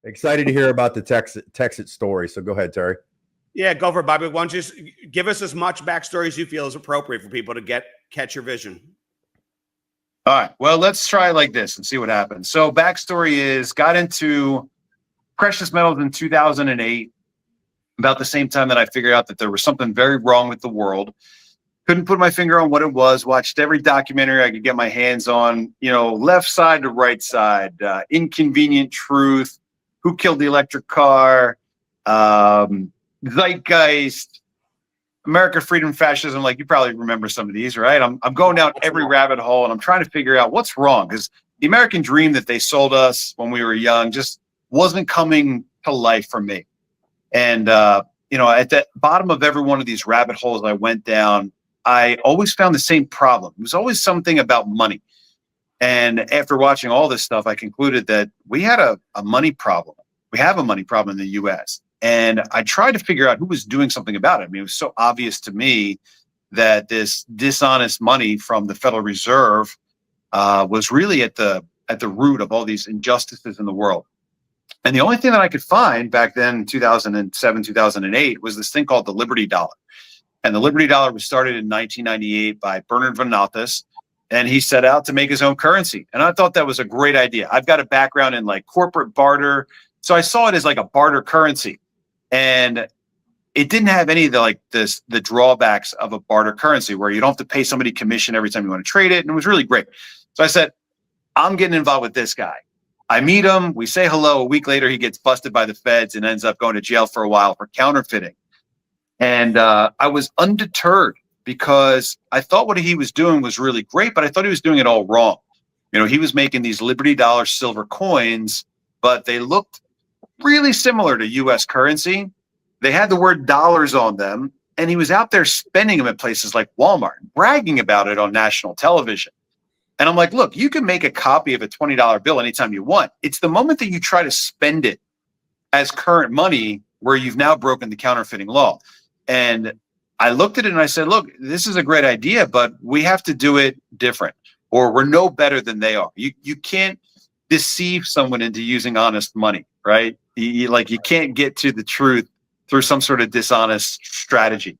Excited to hear about the Texit story. So go ahead, Terry. Yeah, go for it, Bobby. Why don't you just give us as much backstory as you feel is appropriate for people to catch your vision. All right. Well, let's try like this and see what happens. So backstory is got into precious metals in 2008, about the same time that I figured out that there was something very wrong with the world. Couldn't put my finger on what it was. Watched every documentary I could get my hands on, left side to right side, Inconvenient Truth, Who Killed the Electric Car, Zeitgeist, America, Freedom, Fascism. Like, you probably remember some of these, right? I'm going down every rabbit hole, and I'm trying to figure out what's wrong, because the American dream that they sold us when we were young just wasn't coming to life for me. And, at the bottom of every one of these rabbit holes I went down, I always found the same problem. It was always something about money. And after watching all this stuff, I concluded that we had a money problem. We have a money problem in the U.S. And I tried to figure out who was doing something about it. I mean, it was so obvious to me that this dishonest money from the Federal Reserve was really at the root of all these injustices in the world. And the only thing that I could find back then in 2007, 2008 was this thing called the Liberty Dollar. And the Liberty Dollar was started in 1998 by Bernard von Malthus, and he set out to make his own currency. And I thought that was a great idea. I've got a background in like corporate barter, so I saw it as like a barter currency, and it didn't have any of the drawbacks of a barter currency, where you don't have to pay somebody commission every time you want to trade it, and it was really great. So I said, I'm getting involved with this guy. I meet him, we say hello. A week later, he gets busted by the feds and ends up going to jail for a while for counterfeiting. And I was undeterred, because I thought what he was doing was really great, but I thought he was doing it all wrong. He was making these Liberty Dollar silver coins, but they looked really similar to U.S. currency. They had the word dollars on them, and he was out there spending them at places like Walmart, bragging about it on national television. And I'm like, look, you can make a copy of a $20 bill anytime you want. It's the moment that you try to spend it as current money where you've now broken the counterfeiting law. And I looked at it and I said, look, this is a great idea, but we have to do it different, or we're no better than they are. You can't deceive someone into using honest money, right? You can't get to the truth through some sort of dishonest strategy.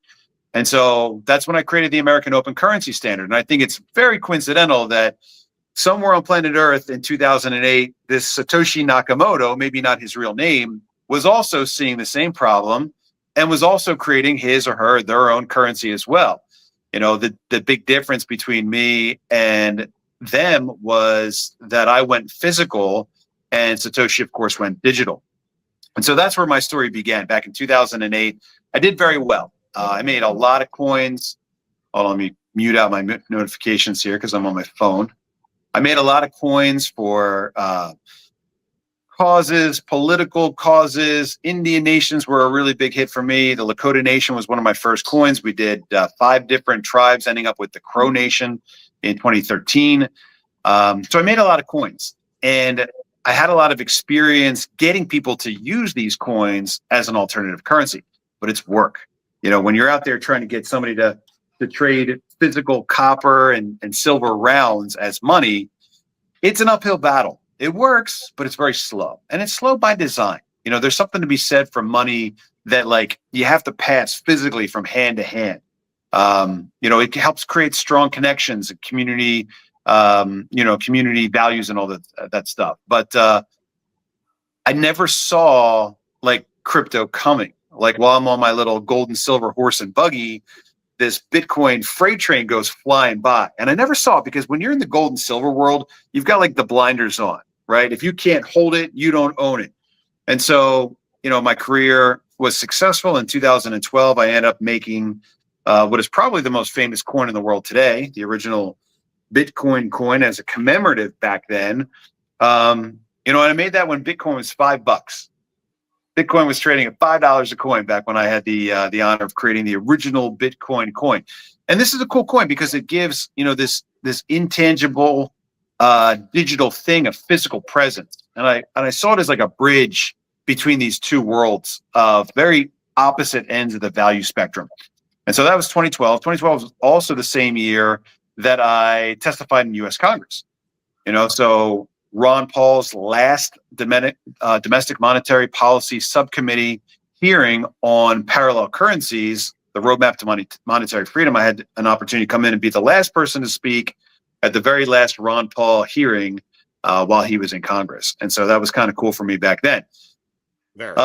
And so that's when I created the American Open Currency Standard. And I think it's very coincidental that somewhere on planet Earth in 2008, this Satoshi Nakamoto, maybe not his real name, was also seeing the same problem and was also creating his or their own currency as well. The big difference between me and them was that I went physical and Satoshi, of course, went digital. And so that's where my story began back in 2008. I did very well. I made a lot of coins. Hold on, let me mute out my notifications here because I'm on my phone. I made a lot of coins for causes, political causes. Indian nations were a really big hit for me. The Lakota Nation was one of my first coins. We did 5 different tribes, ending up with the Crow Nation in 2013. So I made a lot of coins, and I had a lot of experience getting people to use these coins as an alternative currency, but it's work. When you're out there trying to get somebody to trade physical copper and silver rounds as money, it's an uphill battle. It works, but it's very slow, and it's slow by design. There's something to be said for money that you have to pass physically from hand to hand. It helps create strong connections and community, community values and all that stuff. But I never saw crypto coming. While I'm on my little gold and silver horse and buggy, this Bitcoin freight train goes flying by. And I never saw it, because when you're in the gold and silver world, you've got the blinders on, right? If you can't hold it, you don't own it. And so, my career was successful. In 2012, I ended up making what is probably the most famous coin in the world today, the original Bitcoin coin, as a commemorative back then. And I made that when Bitcoin was $5. Bitcoin was trading at $5 a coin back when I had the honor of creating the original Bitcoin coin. And this is a cool coin because it gives, this intangible digital thing a physical presence. And I saw it as a bridge between these two worlds of very opposite ends of the value spectrum. And so that was 2012. 2012 was also the same year that I testified in U.S. Congress. So Ron Paul's last domestic monetary policy subcommittee hearing on parallel currencies, the roadmap to monetary freedom. I had an opportunity to come in and be the last person to speak at the very last Ron Paul hearing while he was in Congress. And so that was kind of cool for me back then. Very.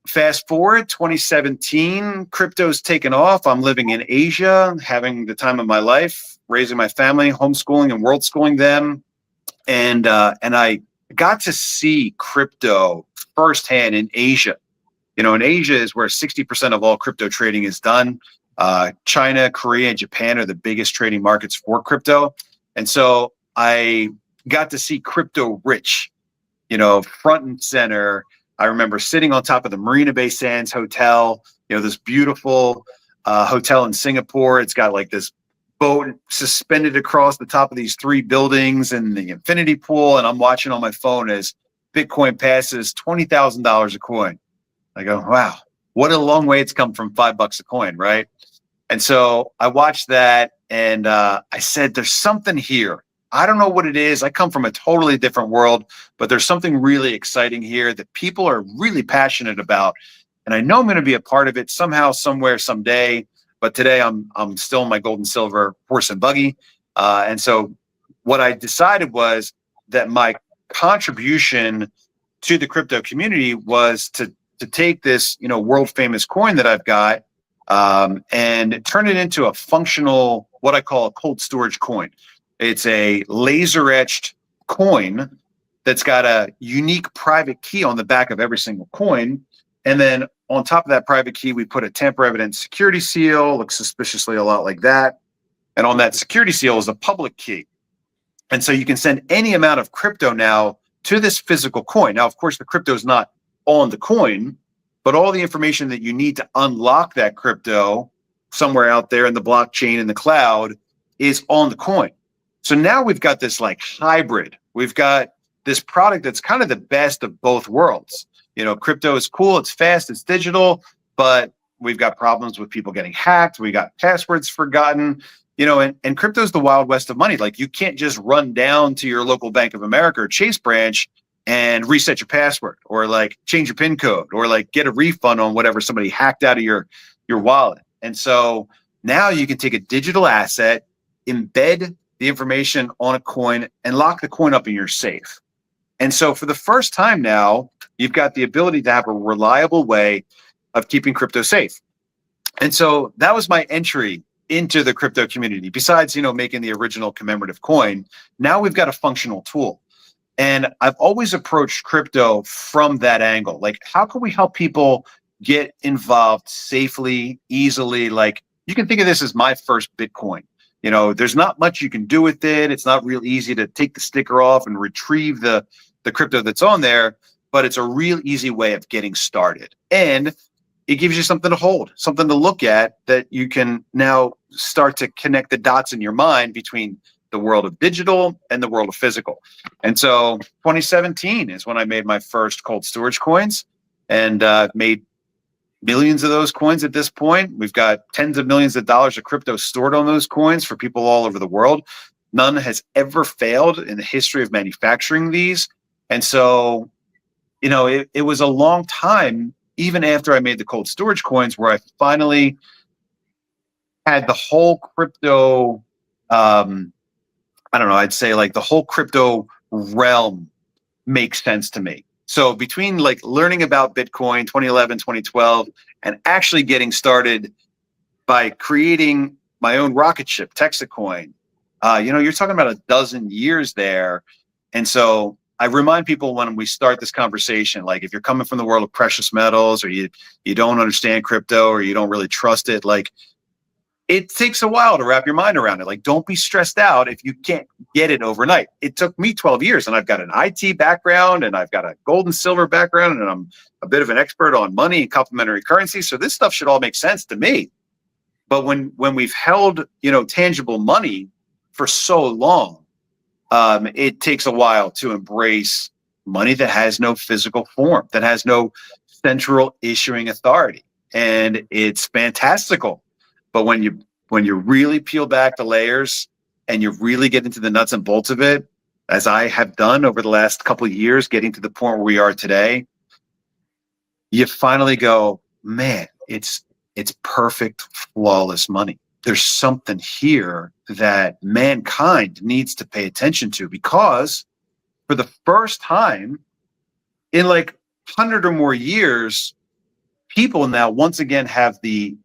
Fast forward 2017, crypto's taken off. I'm living in Asia, having the time of my life, raising my family, homeschooling and world schooling them. And I got to see crypto firsthand in Asia. You know, in Asia is where 60% of all crypto trading is done. China, Korea, and Japan are the biggest trading markets for crypto. And so I got to see crypto rich, you know, front and center. I remember sitting on top of the Marina Bay Sands Hotel, you know, this beautiful hotel in Singapore. It's got like this boat suspended across the top of these 3 buildings and the infinity pool. And I'm watching on my phone as Bitcoin passes $20,000 a coin. I go, wow, what a long way it's come from $5 a coin, right? And so I watched that and I said, there's something here. I don't know what it is. I come from a totally different world, but there's something really exciting here that people are really passionate about. And I know I'm going to be a part of it somehow, somewhere, someday. But today I'm still in my gold and silver horse and buggy. And so what I decided was that my contribution to the crypto community was to take this, you know, world famous coin that I've got and turn it into a functional, what I call a cold storage coin. It's a laser etched coin that's got a unique private key on the back of every single coin. And then on top of that private key, we put a tamper evident security seal, looks suspiciously a lot like that. And on that security seal is a public key. And so you can send any amount of crypto now to this physical coin. Now, of course, the crypto is not on the coin, but all the information that you need to unlock that crypto somewhere out there in the blockchain in the cloud is on the coin. So now we've got this like hybrid. We've got this product that's kind of the best of both worlds. You know, crypto is cool, it's fast, it's digital, but we've got problems with people getting hacked. We got passwords forgotten, you know, and crypto is the Wild West of money. Like you can't just run down to your local Bank of America or Chase branch and reset your password or like change your PIN code or like get a refund on whatever somebody hacked out of your wallet. And so now you can take a digital asset, embed the information on a coin and lock the coin up in your safe. And so for the first time now, you've got the ability to have a reliable way of keeping crypto safe. And so that was my entry into the crypto community. Besides, you know, making the original commemorative coin, now we've got a functional tool. And I've always approached crypto from that angle. Like, how can we help people get involved safely, easily? Like, you can think of this as my first Bitcoin. You know, there's not much you can do with it. It's not real easy to take the sticker off and retrieve the crypto that's on there, but it's a real easy way of getting started. And it gives you something to hold, something to look at that you can now start to connect the dots in your mind between the world of digital and the world of physical. And so 2017 is when I made my first cold storage coins and made millions of those coins at this point. We've got tens of millions of dollars of crypto stored on those coins for people all over the world. None has ever failed in the history of manufacturing these. And so, you know, it was a long time, even after I made the cold storage coins, where I finally had the whole crypto, I don't know, I'd say like the whole crypto realm makes sense to me. So between like learning about Bitcoin 2011, 2012, and actually getting started by creating my own rocket ship, Texit coin, you know, you're talking about a dozen years there. And so I remind people when we start this conversation, like if you're coming from the world of precious metals or you don't understand crypto or you don't really trust it, like it takes a while to wrap your mind around it. Like, don't be stressed out if you can't get it overnight. It took me 12 years and I've got an IT background and I've got a gold and silver background and I'm a bit of an expert on money and complementary currency. So this stuff should all make sense to me. But when we've held, you know, tangible money for so long, it takes a while to embrace money that has no physical form, that has no central issuing authority. And it's fantastical. But when you really peel back the layers and you really get into the nuts and bolts of it, as I have done over the last couple of years, getting to the point where we are today, you finally go, man, it's perfect, flawless money. There's something here that mankind needs to pay attention to, because for the first time in like 100 or more years, people now once again have the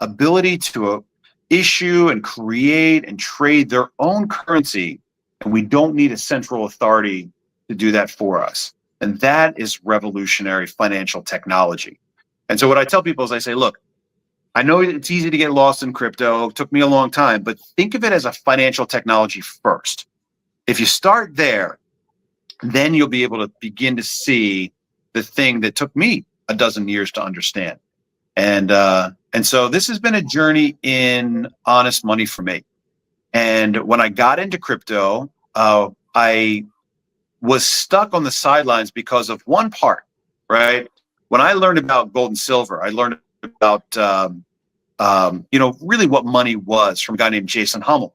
ability to issue and create and trade their own currency, and we don't need a central authority to do that for us. And that is revolutionary financial technology. And so what I tell people is I say, look, I know it's easy to get lost in crypto. It took me a long time, but think of it as a financial technology first. If you start there, then you'll be able to begin to see the thing that took me a dozen years to understand. And so this has been a journey in honest money for me. And when I got into crypto, I was stuck on the sidelines because of one part, right? When I learned about gold and silver, I learned about, really what money was from a guy named Jason Hummel.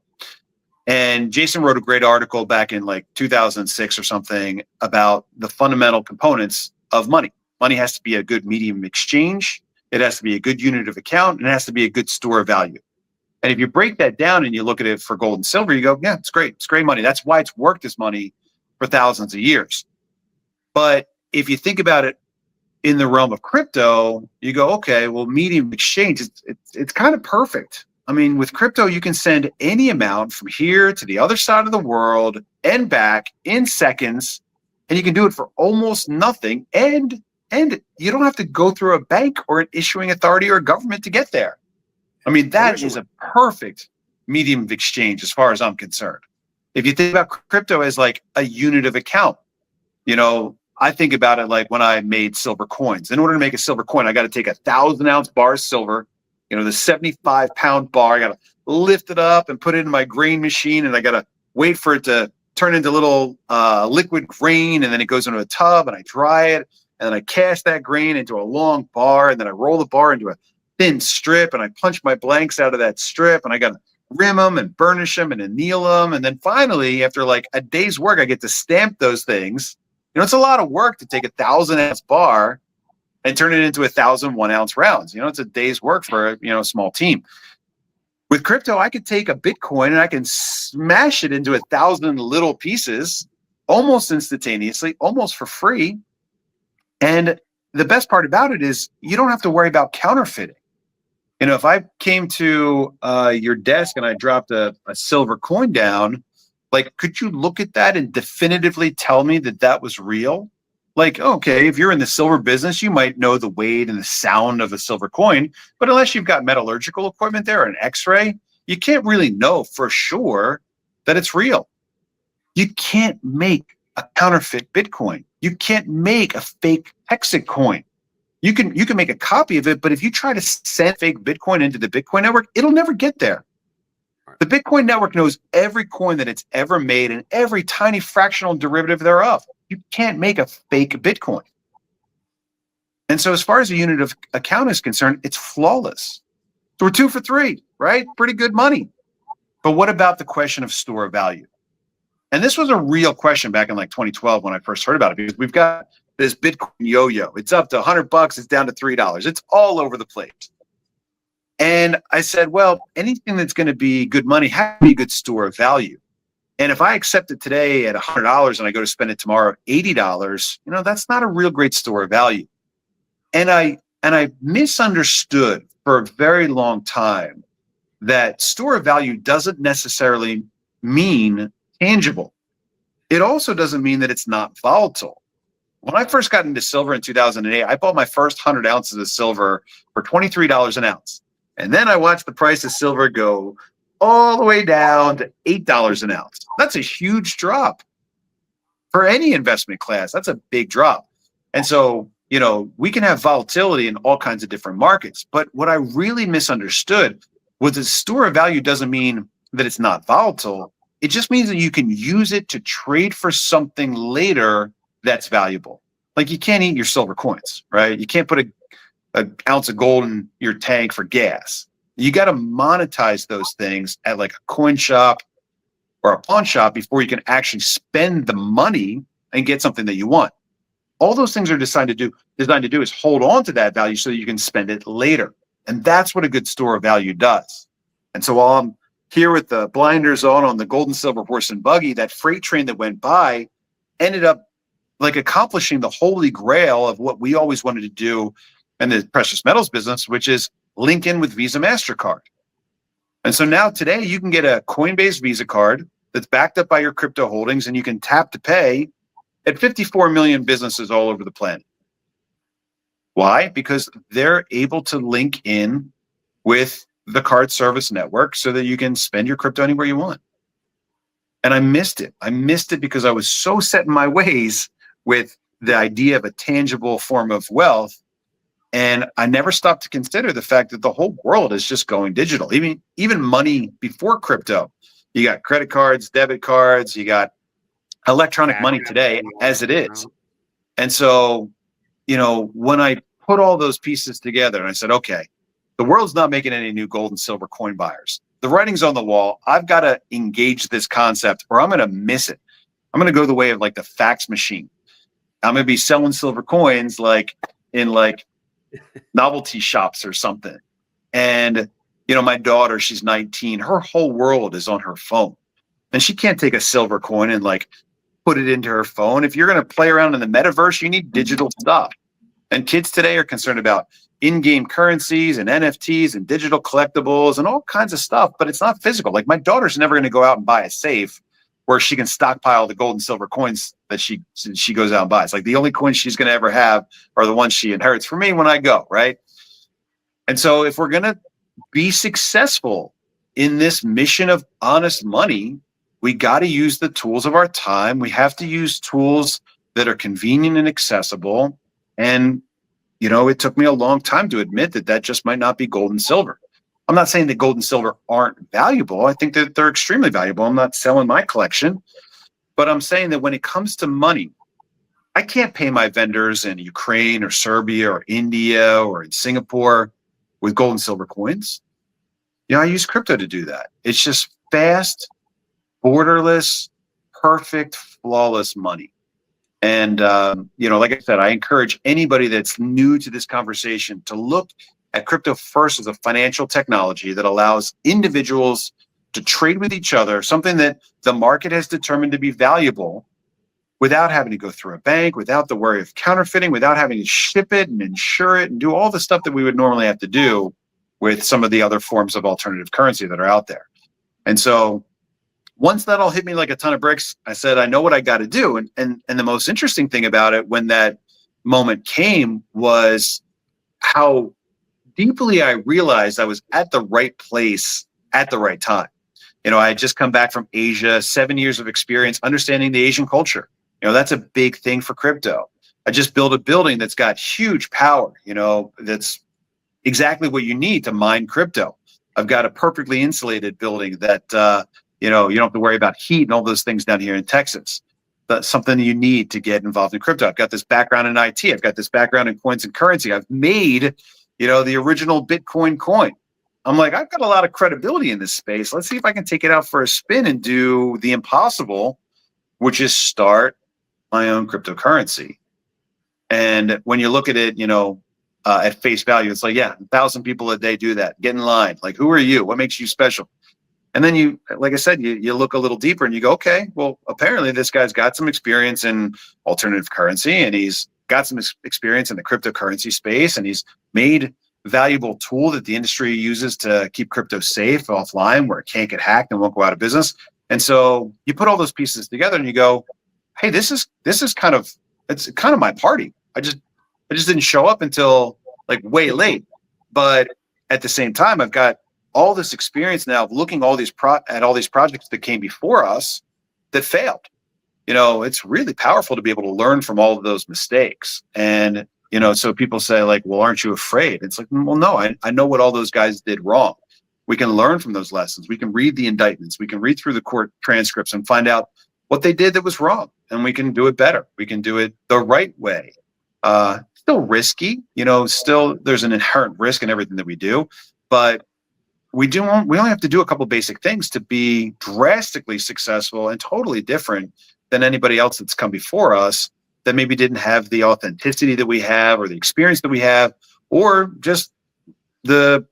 And Jason wrote a great article back in like 2006 or something about the fundamental components of money. Money has to be a good medium of exchange. It has to be a good unit of account, and it has to be a good store of value. And if you break that down and you look at it for gold and silver, you go, yeah, it's great. It's great money. That's why it's worked as money for thousands of years. But if you think about it in the realm of crypto, you go, okay, well, medium of exchange, it's kind of perfect. I mean, with crypto, you can send any amount from here to the other side of the world and back in seconds, and you can do it for almost nothing. And you don't have to go through a bank or an issuing authority or a government to get there. I mean, that is a perfect medium of exchange as far as I'm concerned. If you think about crypto as like a unit of account, I think about it like when I made silver coins. In order to make a silver coin, I got to take 1,000-ounce bar of silver, the 75-pound bar. I got to lift it up and put it in my grain machine, and I got to wait for it to turn into little liquid grain, and then it goes into a tub, and I dry it, and then I cast that grain into a long bar, and then I roll the bar into a thin strip, and I punch my blanks out of that strip, and I got to rim them and burnish them and anneal them, and then finally, after like a day's work, I get to stamp those things. It's a lot of work to take 1,000-ounce bar and turn it into 1,000 1-ounce rounds. It's a day's work for a small team. With crypto, I could take a Bitcoin and I can smash it into 1,000 little pieces almost instantaneously, almost for free. And the best part about it is you don't have to worry about counterfeiting. If I came to your desk and I dropped a silver coin down, like, could you look at that and definitively tell me that that was real? Like, okay, if you're in the silver business, you might know the weight and the sound of a silver coin, but unless you've got metallurgical equipment there or an x-ray, you can't really know for sure that it's real. You can't make a counterfeit Bitcoin. You can't make a fake Texit coin. You can make a copy of it, but if you try to send fake Bitcoin into the Bitcoin network, it'll never get there. The Bitcoin network knows every coin that it's ever made and every tiny fractional derivative thereof. You can't make a fake Bitcoin. And so as far as a unit of account is concerned, it's flawless. So we're 2 for 3, right? Pretty good money. But what about the question of store of value? And this was a real question back in like 2012 when I first heard about it, because we've got this Bitcoin yo-yo. It's up to $100, it's down to $3. It's all over the place. And I said, well, anything that's going to be good money has to be a good store of value. And if I accept it today at $100 and I go to spend it tomorrow at $80, that's not a real great store of value. And I misunderstood for a very long time that store of value doesn't necessarily mean tangible. It also doesn't mean that it's not volatile. When I first got into silver in 2008, I bought my first 100 ounces of silver for $23 an ounce. And then I watched the price of silver go all the way down to $8 an ounce. That's a huge drop for any investment class. That's a big drop. And so, we can have volatility in all kinds of different markets. But what I really misunderstood was that store of value doesn't mean that it's not volatile. It just means that you can use it to trade for something later that's valuable. Like you can't eat your silver coins, right? You can't put an ounce of gold in your tank for gas. You got to monetize those things at like a coin shop or a pawn shop before you can actually spend the money and get something that you want. All those things are designed to do is hold on to that value so that you can spend it later. And that's what a good store of value does. And so while I'm here with the blinders on the gold and silver horse and buggy, that freight train that went by ended up like accomplishing the holy grail of what we always wanted to do in the precious metals business, which is link in with Visa, MasterCard. And so now today you can get a Coinbase Visa card that's backed up by your crypto holdings, and you can tap to pay at 54 million businesses all over the planet. Why? Because they're able to link in with the card service network so that you can spend your crypto anywhere you want. And I missed it. I missed it because I was so set in my ways with the idea of a tangible form of wealth. And I never stopped to consider the fact that the whole world is just going digital. Even money before crypto. You got credit cards, debit cards, you got electronic money today as it is. And so, when I put all those pieces together and I said, okay, the world's not making any new gold and silver coin buyers. The writing's on the wall. I've got to engage this concept or I'm going to miss it. I'm going to go the way of like the fax machine. I'm going to be selling silver coins like in like novelty shops or something. And, my daughter, she's 19, her whole world is on her phone. And she can't take a silver coin and like put it into her phone. If you're going to play around in the metaverse, you need digital stuff. And kids today are concerned about in-game currencies and NFTs and digital collectibles and all kinds of stuff, but it's not physical. Like my daughter's never going to go out and buy a safe where she can stockpile the gold and silver coins that she goes out and buys. Like the only coins she's going to ever have are the ones she inherits from me when I go, right? And so if we're going to be successful in this mission of honest money, we got to use the tools of our time. We have to use tools that are convenient and accessible. And, it took me a long time to admit that just might not be gold and silver. I'm not saying that gold and silver aren't valuable. I think that they're extremely valuable. I'm not selling my collection, but I'm saying that when it comes to money, I can't pay my vendors in Ukraine or Serbia or India or in Singapore with gold and silver coins. I use crypto to do that. It's just fast, borderless, perfect, flawless money. And, like I said, I encourage anybody that's new to this conversation to look at crypto first as a financial technology that allows individuals to trade with each other, something that the market has determined to be valuable without having to go through a bank, without the worry of counterfeiting, without having to ship it and insure it and do all the stuff that we would normally have to do with some of the other forms of alternative currency that are out there. And so once that all hit me like a ton of bricks, I said, I know what I got to do. And the most interesting thing about it when that moment came was how deeply I realized I was at the right place at the right time. I had just come back from Asia, 7 years of experience understanding the Asian culture. That's a big thing for crypto. I just built a building that's got huge power, that's exactly what you need to mine crypto. I've got a perfectly insulated building that, you don't have to worry about heat and all those things down here in Texas. That's something you need to get involved in crypto. I've got this background in IT. I've got this background in coins and currency. I've made, the original Bitcoin coin. I'm like, I've got a lot of credibility in this space. Let's see if I can take it out for a spin and do the impossible, which is start my own cryptocurrency. And when you look at it, at face value, it's like, 1,000 people a day do that. Get in line. Like, who are you? What makes you special? And then you, like I said, you look a little deeper and you go, okay, well, apparently this guy's got some experience in alternative currency and he's got some experience in the cryptocurrency space and he's made a valuable tool that the industry uses to keep crypto safe offline where it can't get hacked and won't go out of business. And so you put all those pieces together and you go, hey, it's kind of my party. I just didn't show up until like way late. But at the same time, I've got all this experience now of looking at all these projects that came before us that failed. It's really powerful to be able to learn from all of those mistakes. And, so people say like, well, aren't you afraid? It's like, well, no, I know what all those guys did wrong. We can learn from those lessons. We can read the indictments. We can read through the court transcripts and find out what they did that was wrong. And we can do it better. We can do it the right way. Still risky, still there's an inherent risk in everything that we do. But we only have to do a couple basic things to be drastically successful and totally different than anybody else that's come before us that maybe didn't have the authenticity that we have or the experience that we have, or just the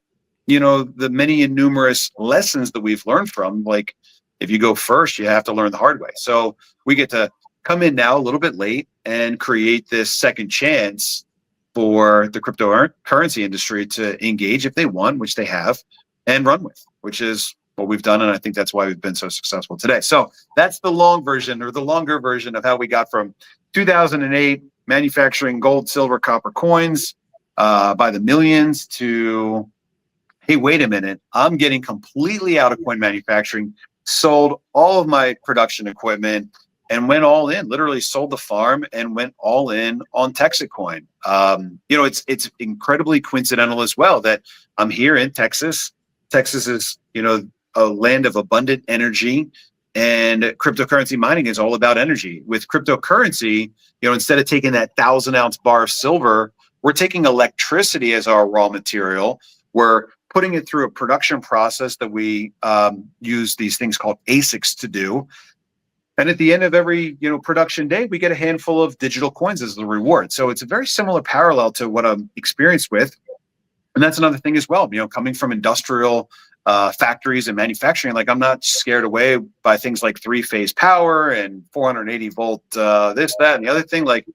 many and numerous lessons that we've learned from. Like, if you go first, you have to learn the hard way. So we get to come in now a little bit late and create this second chance for the cryptocurrency industry to engage if they want, which they have, and run with, which is what we've done. And I think that's why we've been so successful today. So that's the long version, or the longer version, of how we got from 2008 manufacturing gold, silver, copper coins by the millions to, hey, wait a minute, I'm getting completely out of coin manufacturing, sold all of my production equipment, and went all in, literally sold the farm and went all in on Texit coin. It's incredibly coincidental as well that I'm here in Texas. Texas is, a land of abundant energy, and cryptocurrency mining is all about energy. With cryptocurrency, instead of taking that 1,000-ounce bar of silver, we're taking electricity as our raw material. We're putting it through a production process that we use these things called ASICs to do. And at the end of every production day, we get a handful of digital coins as the reward. So it's a very similar parallel to what I'm experienced with. And that's another thing as well, coming from industrial factories and manufacturing, like, I'm not scared away by things like 3-phase power and 480 volt, this, that, and the other thing, like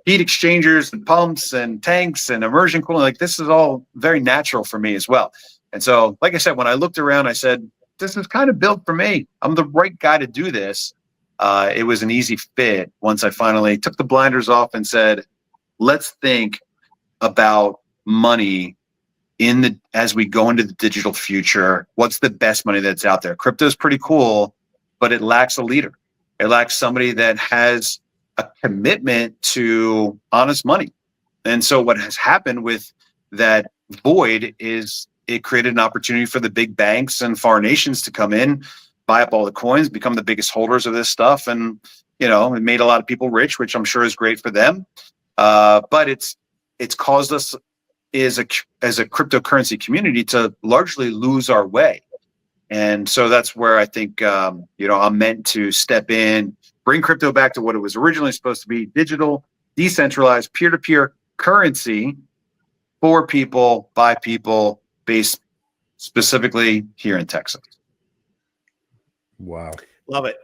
heat exchangers and pumps and tanks and immersion cooling. Like, this is all very natural for me as well. And so, like I said, when I looked around, I said, this is kind of built for me. I'm the right guy to do this. It was an easy fit once I finally took the blinders off and said, let's think about money as we go into the digital future. What's the best money that's out there? Crypto is pretty cool, but it lacks a leader. It lacks somebody that has a commitment to honest money. And so what has happened with that void is it created an opportunity for the big banks and foreign nations to come in, buy up all the coins, become the biggest holders of this stuff. And, it made a lot of people rich, which I'm sure is great for them. But it's caused us as a cryptocurrency community to largely lose our way. And so that's where I think, I'm meant to step in, bring crypto back to what it was originally supposed to be: digital, decentralized, peer-to-peer currency for people, by people, based specifically here in Texas. Wow. Love it.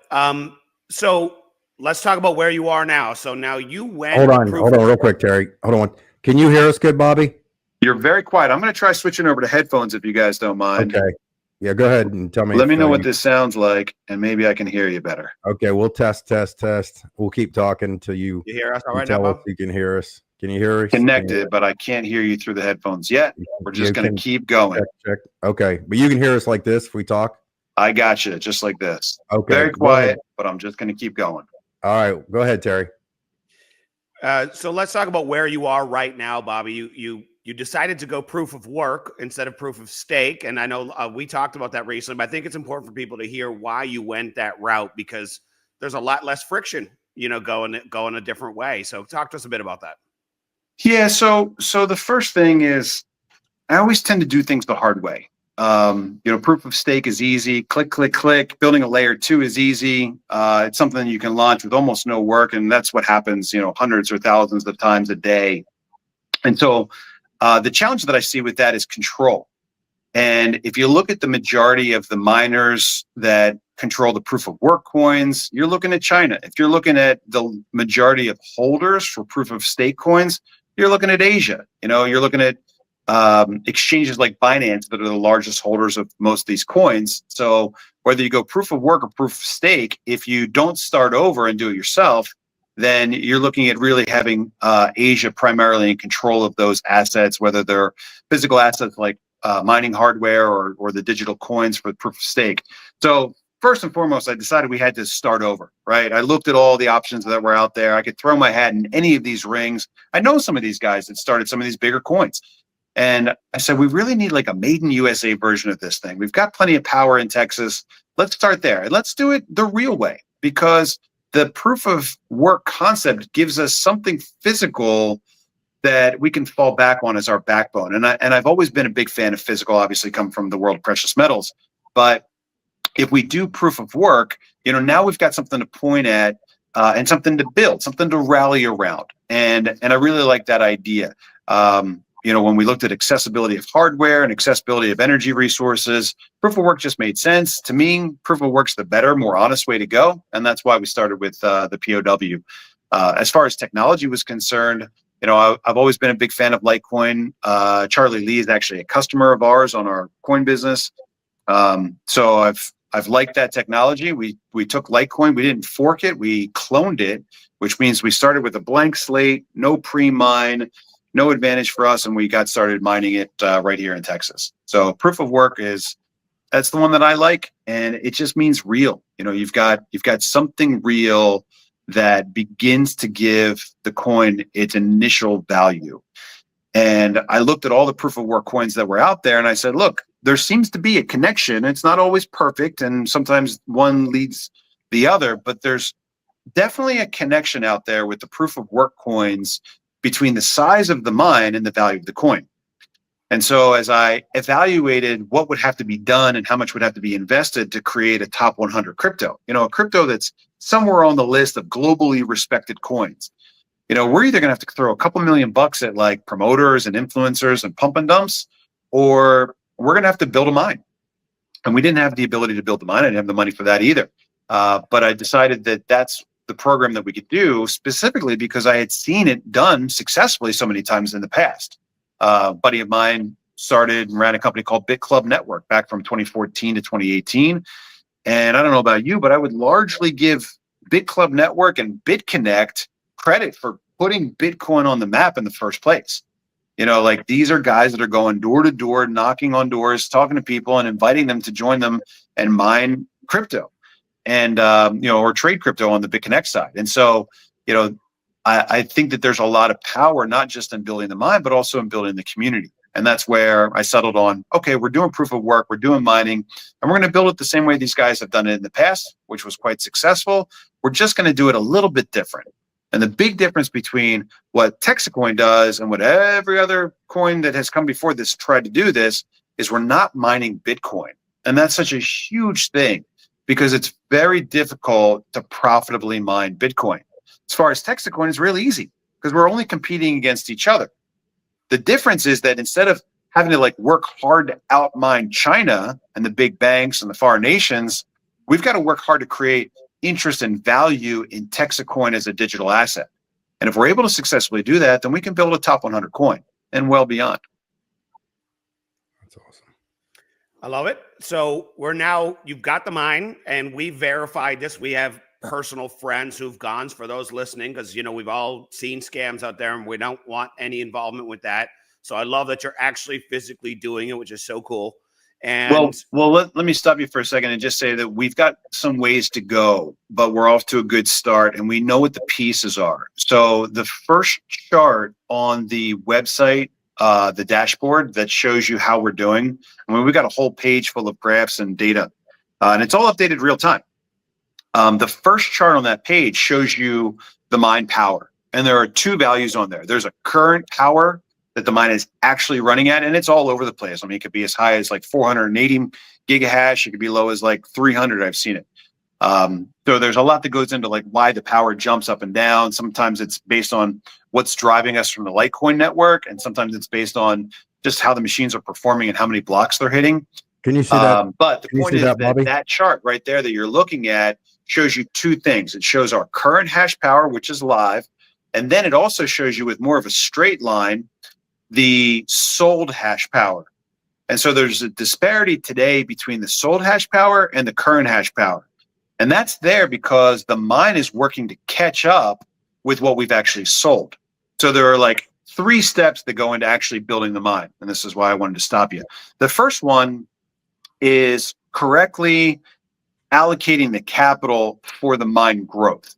So let's talk about where you are now. So now you went. Hold on real quick, Terry. Hold on. Can you hear us good, Bobby? You're very quiet. I'm going to try switching over to headphones if you guys don't mind. Okay. Yeah, go ahead and tell me. Let me know what this sounds like, and maybe I can hear you better. Okay, we'll test. We'll keep talking until you hear us all right tell now, us Bob? you can hear us. Can you hear us? Connected, but I can't hear you through the headphones yet. We're just going to keep going. Check. Okay, but you can hear us like this if we talk? I got you, just like this. Okay. Very quiet, but I'm just going to keep going. All right, go ahead, Terry. So let's talk about where you are right now, Bobby. You decided to go proof of work instead of proof of stake. And I know we talked about that recently, but I think it's important for people to hear why you went that route, because there's a lot less friction, going a different way. So talk to us a bit about that. Yeah. So the first thing is, I always tend to do things the hard way. Proof of stake is easy. Click, click, click. Building a layer 2 is easy. It's something you can launch with almost no work. And that's what happens, hundreds or thousands of times a day. And so the challenge that I see with that is control. And if you look at the majority of the miners that control the proof of work coins, you're looking at China. If you're looking at the majority of holders for proof of stake coins, you're looking at Asia. You're looking at exchanges like Binance that are the largest holders of most of these coins. So whether you go proof of work or proof of stake, if you don't start over and do it yourself, then you're looking at really having Asia primarily in control of those assets, whether they're physical assets like mining hardware or the digital coins for proof of stake. So first and foremost, I decided we had to start over, right? I looked at all the options that were out there. I could throw my hat in any of these rings. I know some of these guys that started some of these bigger coins. And I said, we really need like a made in USA version of this thing. We've got plenty of power in Texas. Let's start there. And let's do it the real way, because the proof of work concept gives us something physical that we can fall back on as our backbone. And I've always been a big fan of physical, obviously come from the world of precious metals. But if we do proof of work, now we've got something to point at and something to build, something to rally around. And I really like that idea. When we looked at accessibility of hardware and accessibility of energy resources, proof of work just made sense. To me, proof of work's the better, more honest way to go. And that's why we started with the POW. As far as technology was concerned, I've always been a big fan of Litecoin. Charlie Lee is actually a customer of ours on our coin business. So I've liked that technology. We took Litecoin, we didn't fork it, we cloned it, which means we started with a blank slate, no pre-mine, no advantage for us, and we got started mining it right here in Texas. So proof of work that's the one that I like, and it just means real. You've got something real that begins to give the coin its initial value. And I looked at all the proof of work coins that were out there, and I said, look, there seems to be a connection. It's not always perfect, and sometimes one leads the other, but there's definitely a connection out there with the proof of work coins between the size of the mine and the value of the coin. And so as I evaluated what would have to be done and how much would have to be invested to create a top 100 crypto, a crypto that's somewhere on the list of globally respected coins, we're either going to have to throw a couple $1,000,000 at like promoters and influencers and pump and dumps, or we're going to have to build a mine. And we didn't have the ability to build the mine. I didn't have the money for that either. But I decided that that's the program that we could do, specifically because I had seen it done successfully so many times in the past. A buddy of mine started and ran a company called Bit Club Network back from 2014 to 2018. And I don't know about you, but I would largely give Bit Club Network and BitConnect credit for putting Bitcoin on the map in the first place. Like these are guys that are going door to door, knocking on doors, talking to people and inviting them to join them and mine crypto and, or trade crypto on the BitConnect side. And so, I think that there's a lot of power, not just in building the mine, but also in building the community. And that's where I settled on, okay, we're doing proof of work, we're doing mining, and we're going to build it the same way these guys have done it in the past, which was quite successful. We're just going to do it a little bit different. And the big difference between what Texit coin does and what every other coin that has come before this tried to do this is we're not mining Bitcoin. And that's such a huge thing because it's very difficult to profitably mine Bitcoin. As far as Texit coin, it's really easy because we're only competing against each other. The difference is that instead of having to work hard to outmine China and the big banks and the foreign nations, we've got to work hard to create interest and value in Texit coin as a digital asset. And if we're able to successfully do that, then we can build a top 100 coin and well beyond. That's awesome. I love it. So you've got the mine, and we verified this. We have personal friends who've gone, for those listening, because we've all seen scams out there and we don't want any involvement with that. So I love that you're actually physically doing it, which is so cool. And let me stop you for a second and just say that we've got some ways to go, but we're off to a good start and we know what the pieces are. So the first chart on the website, the dashboard that shows you how we're doing, we've got a whole page full of graphs and data, and it's all updated real time. The first chart on that page shows you the mine power, and there are two values on there. There's a current power that the mine is actually running at, and it's all over the place. It could be as high as 480 gigahash. It could be low as 300. I've seen it. So there's a lot that goes into why the power jumps up and down. Sometimes it's based on what's driving us from the Litecoin network, and sometimes it's based on just how the machines are performing and how many blocks they're hitting. Can you see that? But the point is that chart right there that you're looking at shows you two things. It shows our current hash power, which is live, and then it also shows you with more of a straight line the sold hash power. And so there's a disparity today between the sold hash power and the current hash power. And that's there because the mine is working to catch up with what we've actually sold. So there are three steps that go into actually building the mine. And this is why I wanted to stop you. The first one is correctly allocating the capital for the mine growth.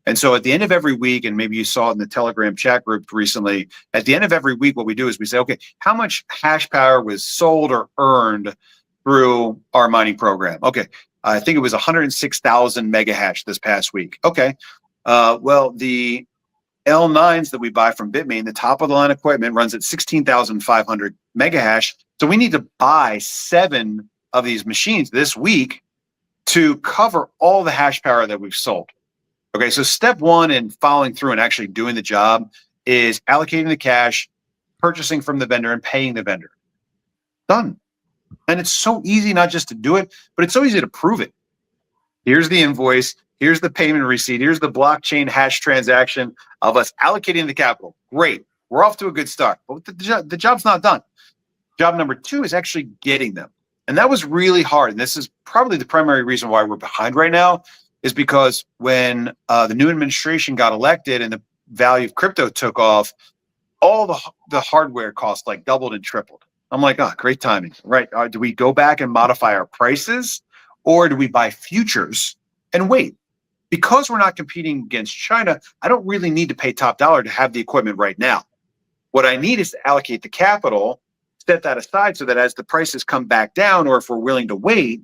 And so at the end of every week, and maybe you saw it in the Telegram chat group recently, at the end of every week, what we do is we say, okay, how much hash power was sold or earned through our mining program? Okay, I think it was 106,000 mega hash this past week. Okay, well, the L9s that we buy from Bitmain, the top of the line equipment, runs at 16,500 megahash. So we need to buy 7 of these machines this week to cover all the hash power that we've sold. Okay, so step 1 in following through and actually doing the job is allocating the cash, purchasing from the vendor, and paying the vendor. Done. And it's so easy not just to do it, but it's so easy to prove it. Here's the invoice. Here's the payment receipt. Here's the blockchain hash transaction of us allocating the capital. Great. We're off to a good start. But the job's not done. Job number 2 is actually getting them. And that was really hard. And this is probably the primary reason why we're behind right now, is because when the new administration got elected and the value of crypto took off, all the hardware costs like doubled and tripled. I'm like, oh, great timing. Right. Do we go back and modify our prices, or do we buy futures and wait? Because we're not competing against China, I don't really need to pay top dollar to have the equipment right now. What I need is to allocate the capital, set that aside so that as the prices come back down, or if we're willing to wait,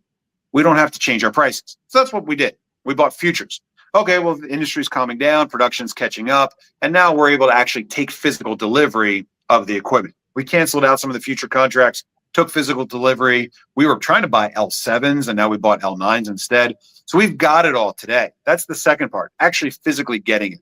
we don't have to change our prices. So that's what we did. We bought futures. Okay, well, the industry's calming down, production's catching up, and now we're able to actually take physical delivery of the equipment. We canceled out some of the future contracts, took physical delivery. We were trying to buy L7s, and now we bought L9s instead. So we've got it all today. That's the second part, actually physically getting it.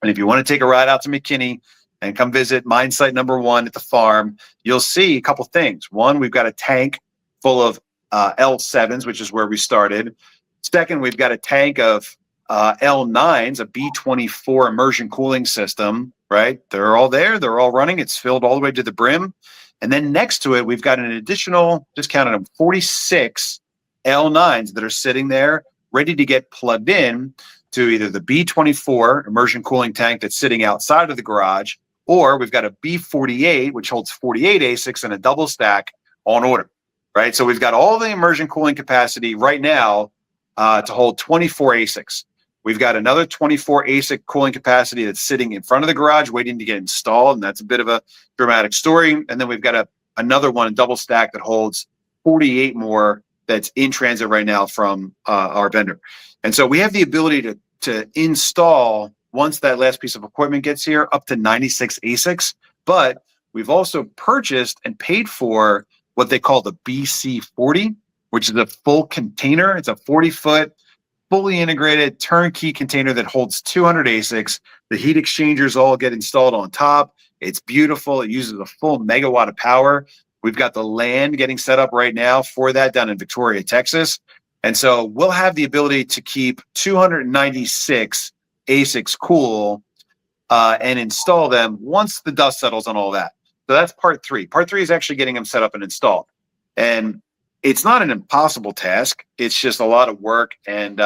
And if you want to take a ride out to McKinney and come visit mine site number 1 at the farm, you'll see a couple things. One, we've got a tank full of L7s, which is where we started. Second, we've got a tank of L9s, a B24 immersion cooling system, right? They're all there. They're all running. It's filled all the way to the brim. And then next to it, we've got an additional, just counted them, 46 L9s that are sitting there ready to get plugged in to either the B24 immersion cooling tank that's sitting outside of the garage, or we've got a B48, which holds 48 ASICs and a double stack on order, right? So we've got all the immersion cooling capacity right now to hold 24 ASICs. We've got another 24 ASIC cooling capacity that's sitting in front of the garage waiting to get installed, and that's a bit of a dramatic story. And then we've got another one, a double stack, that holds 48 more that's in transit right now from our vendor. And so we have the ability to install, once that last piece of equipment gets here, up to 96 ASICs. But we've also purchased and paid for what they call the BC40, which is a full container. It's a 40-foot, fully integrated turnkey container that holds 200 ASICs. The heat exchangers all get installed on top. It's beautiful. It uses a full megawatt of power. We've got the land getting set up right now for that down in Victoria, Texas. And so we'll have the ability to keep 296 ASICs cool and install them once the dust settles on all that. So that's part 3. Part 3 is actually getting them set up and installed. And it's not an impossible task. It's just a lot of work, and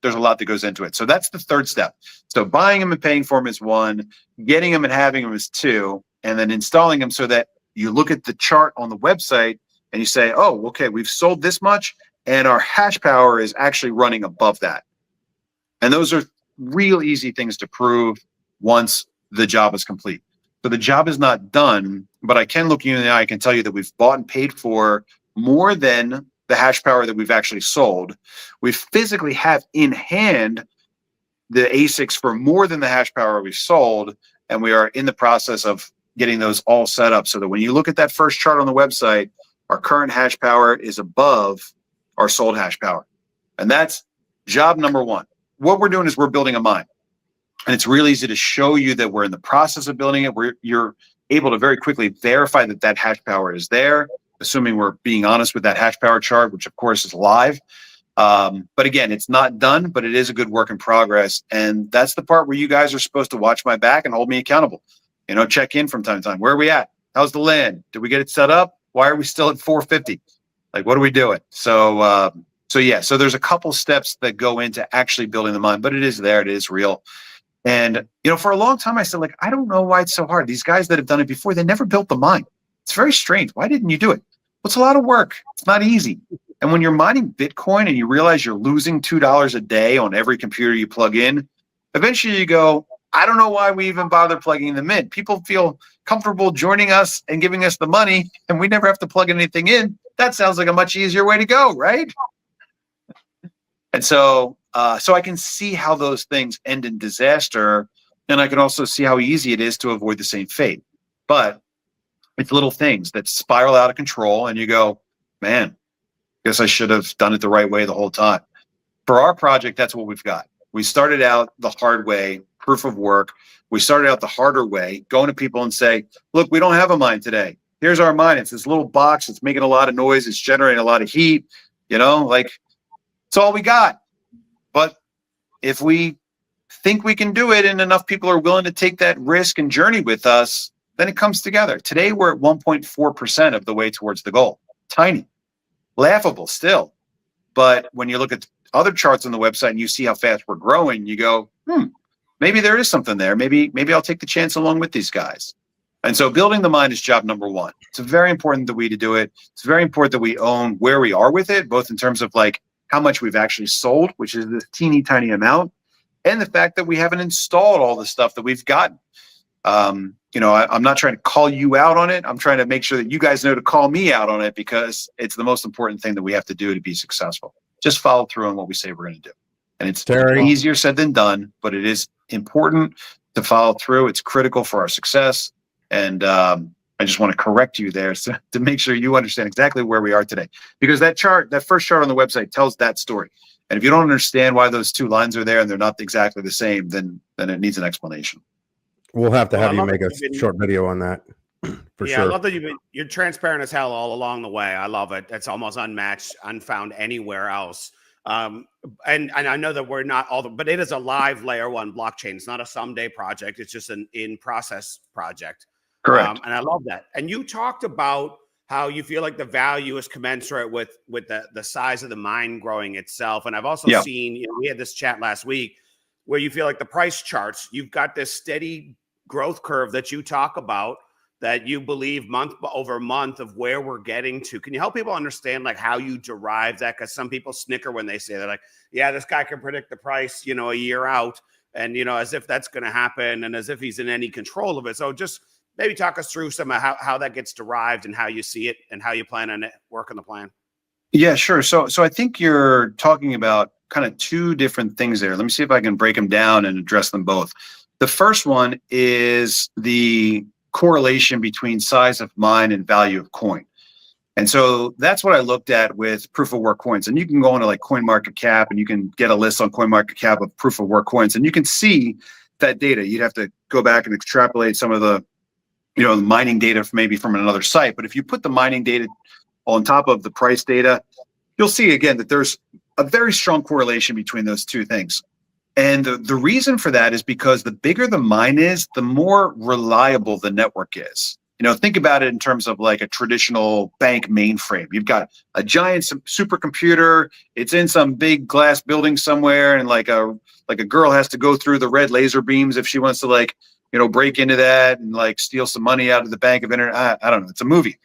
there's a lot that goes into it. So that's the third step. So buying them and paying for them is 1, getting them and having them is 2, and then installing them so that you look at the chart on the website and you say, oh, okay, we've sold this much and our hash power is actually running above that. And those are real easy things to prove once the job is complete. So the job is not done, but I can look you in the eye. I can tell you that we've bought and paid for more than the hash power that we've actually sold. We physically have in hand the ASICs for more than the hash power we've sold, and we are in the process of getting those all set up so that when you look at that first chart on the website, our current hash power is above our sold hash power. And that's job number 1. What we're doing is we're building a mine. And it's really easy to show you that we're in the process of building it. You're able to very quickly verify that that hash power is there, assuming we're being honest with that hash power chart, which of course is live. But again, it's not done, but it is a good work in progress. And that's the part where you guys are supposed to watch my back and hold me accountable. You know, check in from time to time. Where are we at? How's the land? Did we get it set up? Why are we still at 450? Like, what are we doing? So there's a couple steps that go into actually building the mine, but it is there. It is real. And, you know, for a long time, I said, like, I don't know why it's so hard. These guys that have done it before, they never built the mine. It's very strange. Why didn't you do it? Well, it's a lot of work. It's not easy. And when you're mining Bitcoin and you realize you're losing $2 a day on every computer you plug in, eventually you go, I don't know why we even bother plugging them in. People feel comfortable joining us and giving us the money, and we never have to plug anything in. That sounds like a much easier way to go, right? And so I can see how those things end in disaster And I can also see how easy it is to avoid the same fate. But it's little things that spiral out of control, and you go, man, guess I should have done it the right way the whole time. For our project, that's what we've got. We started out the hard way, proof of work. We started out the harder way, going to people and say, look, we don't have a mine today. Here's our mine. It's this little box. It's making a lot of noise. It's generating a lot of heat. Like it's all we got. But if we think we can do it and enough people are willing to take that risk and journey with us, then it comes together. Today, we're at 1.4% of the way towards the goal. Tiny, laughable still. But when you look at other charts on the website and you see how fast we're growing, you go, maybe there is something there. Maybe I'll take the chance along with these guys. And so building the mine is job number one. It's very important that we do it. It's very important that we own where we are with it, both in terms of like how much we've actually sold, which is this teeny tiny amount, and the fact that we haven't installed all the stuff that we've gotten. I'm not trying to call you out on it. I'm trying to make sure that you guys know to call me out on it, because it's the most important thing that we have to do to be successful. Just follow through on what we say we're going to do. And it's easier said than done, but it is important to follow through. It's critical for our success. And I just want to correct you there to make sure you understand exactly where we are today. Because that first chart on the website tells that story. And if you don't understand why those two lines are there and they're not exactly the same, then it needs an explanation. We'll have to have you make a short video on that for sure. I love that you're transparent as hell all along the way. I love it. It's almost unmatched, unfound anywhere else. And I know that we're not but it is a live layer one blockchain. It's not a someday project. It's just an in-process project. Correct. And I love that. And you talked about how you feel like the value is commensurate with the size of the mine growing itself. And I've also seen, we had this chat last week where you feel like the price charts, you've got this steady growth curve that you talk about, that you believe month over month of where we're getting to. Can you help people understand like how you derive that? Because some people snicker when they say, they're like, yeah, this guy can predict the price, a year out, and as if that's going to happen and as if he's in any control of it. So just maybe talk us through some of how that gets derived and how you see it and how you plan on it, working the plan. Yeah, sure. So I think you're talking about kind of two different things there. Let me see if I can break them down and address them both. The first one is the correlation between size of mine and value of coin. And so that's what I looked at with proof of work coins. And you can go into like CoinMarketCap and you can get a list on CoinMarketCap of proof of work coins, and you can see that data. You'd have to go back and extrapolate some of the, the mining data maybe from another site. But if you put the mining data on top of the price data, you'll see again that there's a very strong correlation between those two things. And the reason for that is because the bigger the mine is, the more reliable the network is. Think about it in terms of like a traditional bank mainframe. You've got a giant supercomputer. It's in some big glass building somewhere, and like a girl has to go through the red laser beams if she wants to break into that and like steal some money out of the Bank of Internet. I don't know. It's a movie.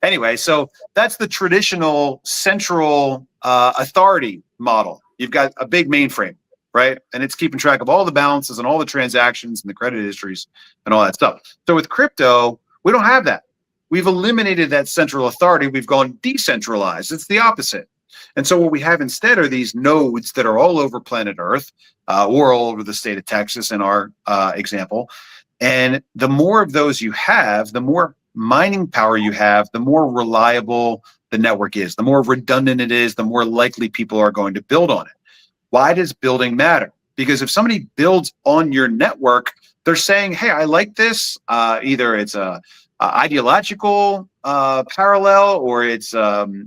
Anyway, so that's the traditional central authority model. You've got a big mainframe, right? And it's keeping track of all the balances and all the transactions and the credit histories and all that stuff. So with crypto, we don't have that. We've eliminated that central authority. We've gone decentralized. It's the opposite. And so what we have instead are these nodes that are all over planet Earth, or all over the state of Texas in our example. And the more of those you have, the more mining power you have, the more reliable the network is, the more redundant it is, the more likely people are going to build on it. Why does building matter? Because if somebody builds on your network, they're saying, hey, I like this. Either it's a ideological parallel, or it's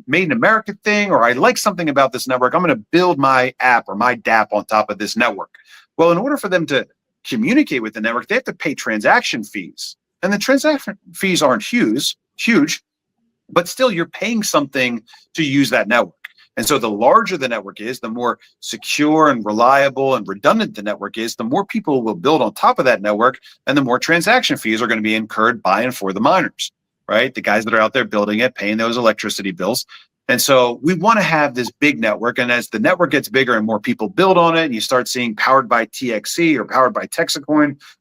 made in America thing, or I like something about this network. I'm going to build my app or my dApp on top of this network. Well, in order for them to communicate with the network, they have to pay transaction fees. And the transaction fees aren't huge, but still you're paying something to use that network. And so the larger the network is, the more secure and reliable and redundant the network is, the more people will build on top of that network, and the more transaction fees are going to be incurred by and for the miners, right? The guys that are out there building it, paying those electricity bills. And so we want to have this big network. And as the network gets bigger and more people build on it, and you start seeing powered by TXC or powered by Texit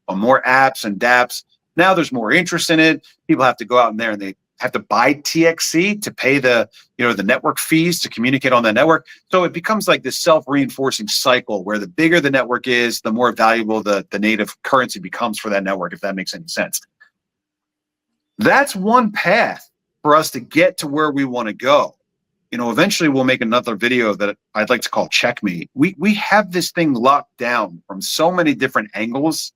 on more apps and dApps, now there's more interest in it. People have to go out in there and they have to buy TXC to pay the network fees to communicate on that network. So it becomes like this self-reinforcing cycle where the bigger the network is, the more valuable the native currency becomes for that network, if that makes any sense. That's one path for us to get to where we want to go. Eventually we'll make another video that I'd like to call Checkmate. We have this thing locked down from so many different angles.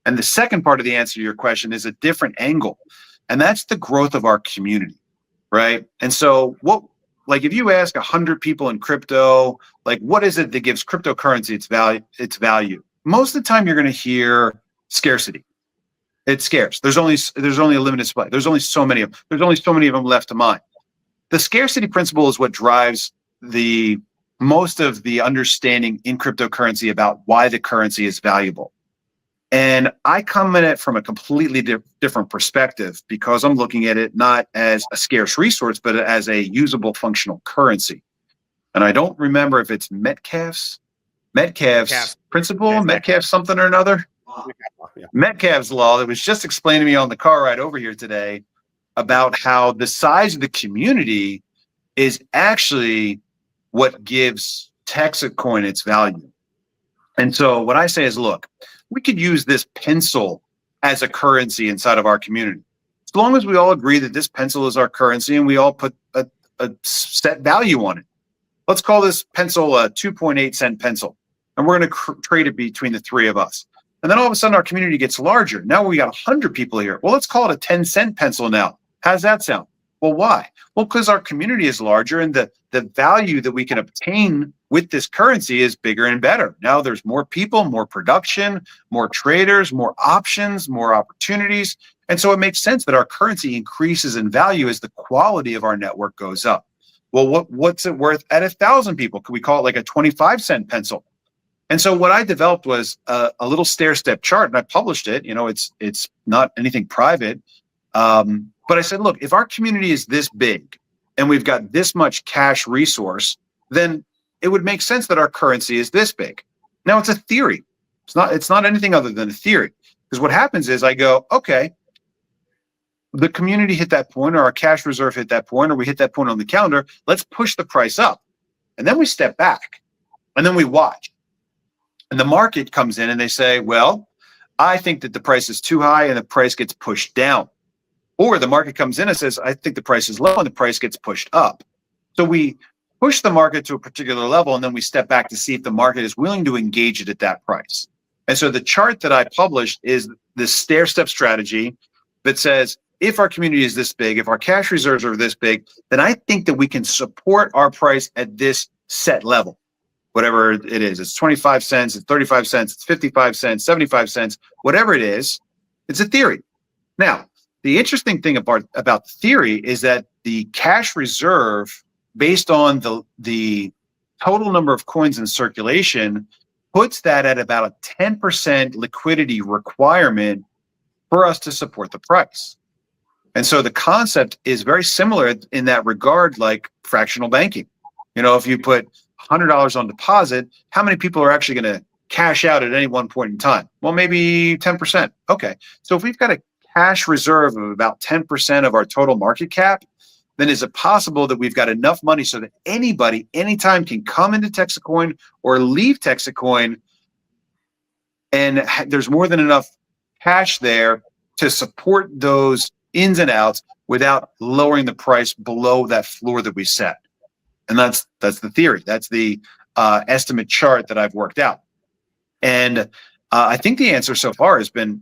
And the second part of the answer to your question is a different angle. And that's the growth of our community, right? And so if you ask 100 people in crypto, like, what is it that gives cryptocurrency its value? Most of the time you're going to hear scarcity. It's scarce. There's only a limited supply. There's only so many of them. There's only so many of them left to mine. The scarcity principle is what drives the most of the understanding in cryptocurrency about why the currency is valuable. And I come at it from a completely different perspective because I'm looking at it not as a scarce resource, but as a usable functional currency. And I don't remember if it's Metcalfe's principle, yes, Metcalfe's something or another. Yeah. Metcalfe's law that was just explained to me on the car ride over here today about how the size of the community is actually what gives Texit coin its value. And so what I say is, look, we could use this pencil as a currency inside of our community. As long as we all agree that this pencil is our currency and we all put a set value on it. Let's call this pencil a 2.8 cent pencil. And we're going to trade it between the three of us. And then all of a sudden our community gets larger. Now we got 100 people here. Well, let's call it a 10 cent pencil now. How does that sound? Well, why? Well, because our community is larger and the value that we can obtain with this currency is bigger and better. Now there's more people, more production, more traders, more options, more opportunities. And so it makes sense that our currency increases in value as the quality of our network goes up. Well, what's it worth at 1,000 people? Could we call it like a 25 cent pencil? And so what I developed was a little stair-step chart, and I published it. It's not anything private. But I said, look, if our community is this big and we've got this much cash resource, then it would make sense that our currency is this big. Now it's a theory. It's not anything other than a theory. Because what happens is I go, okay, the community hit that point, or our cash reserve hit that point, or we hit that point on the calendar. Let's push the price up. And then we step back and then we watch. And the market comes in and they say, well, I think that the price is too high, and the price gets pushed down. Or the market comes in and says, I think the price is low, and the price gets pushed up. So we push the market to a particular level, and then we step back to see if the market is willing to engage it at that price. And so the chart that I published is this stair-step strategy that says, if our community is this big, if our cash reserves are this big, then I think that we can support our price at this set level. Whatever it is, it's 25 cents, it's 35 cents, it's 55 cents, 75 cents, whatever it is, it's a theory. Now, the interesting thing about the theory is that the cash reserve, based on the total number of coins in circulation, puts that at about a 10% liquidity requirement for us to support the price. And so the concept is very similar in that regard, like fractional banking. If you put $100 on deposit, how many people are actually going to cash out at any one point in time? Well, maybe 10%. Okay. So if we've got a cash reserve of about 10% of our total market cap, then is it possible that we've got enough money so that anybody, anytime, can come into Texit Coin or leave Texit Coin, and there's more than enough cash there to support those ins and outs without lowering the price below that floor that we set? And that's the theory. That's the estimate chart that I've worked out. And I think the answer so far has been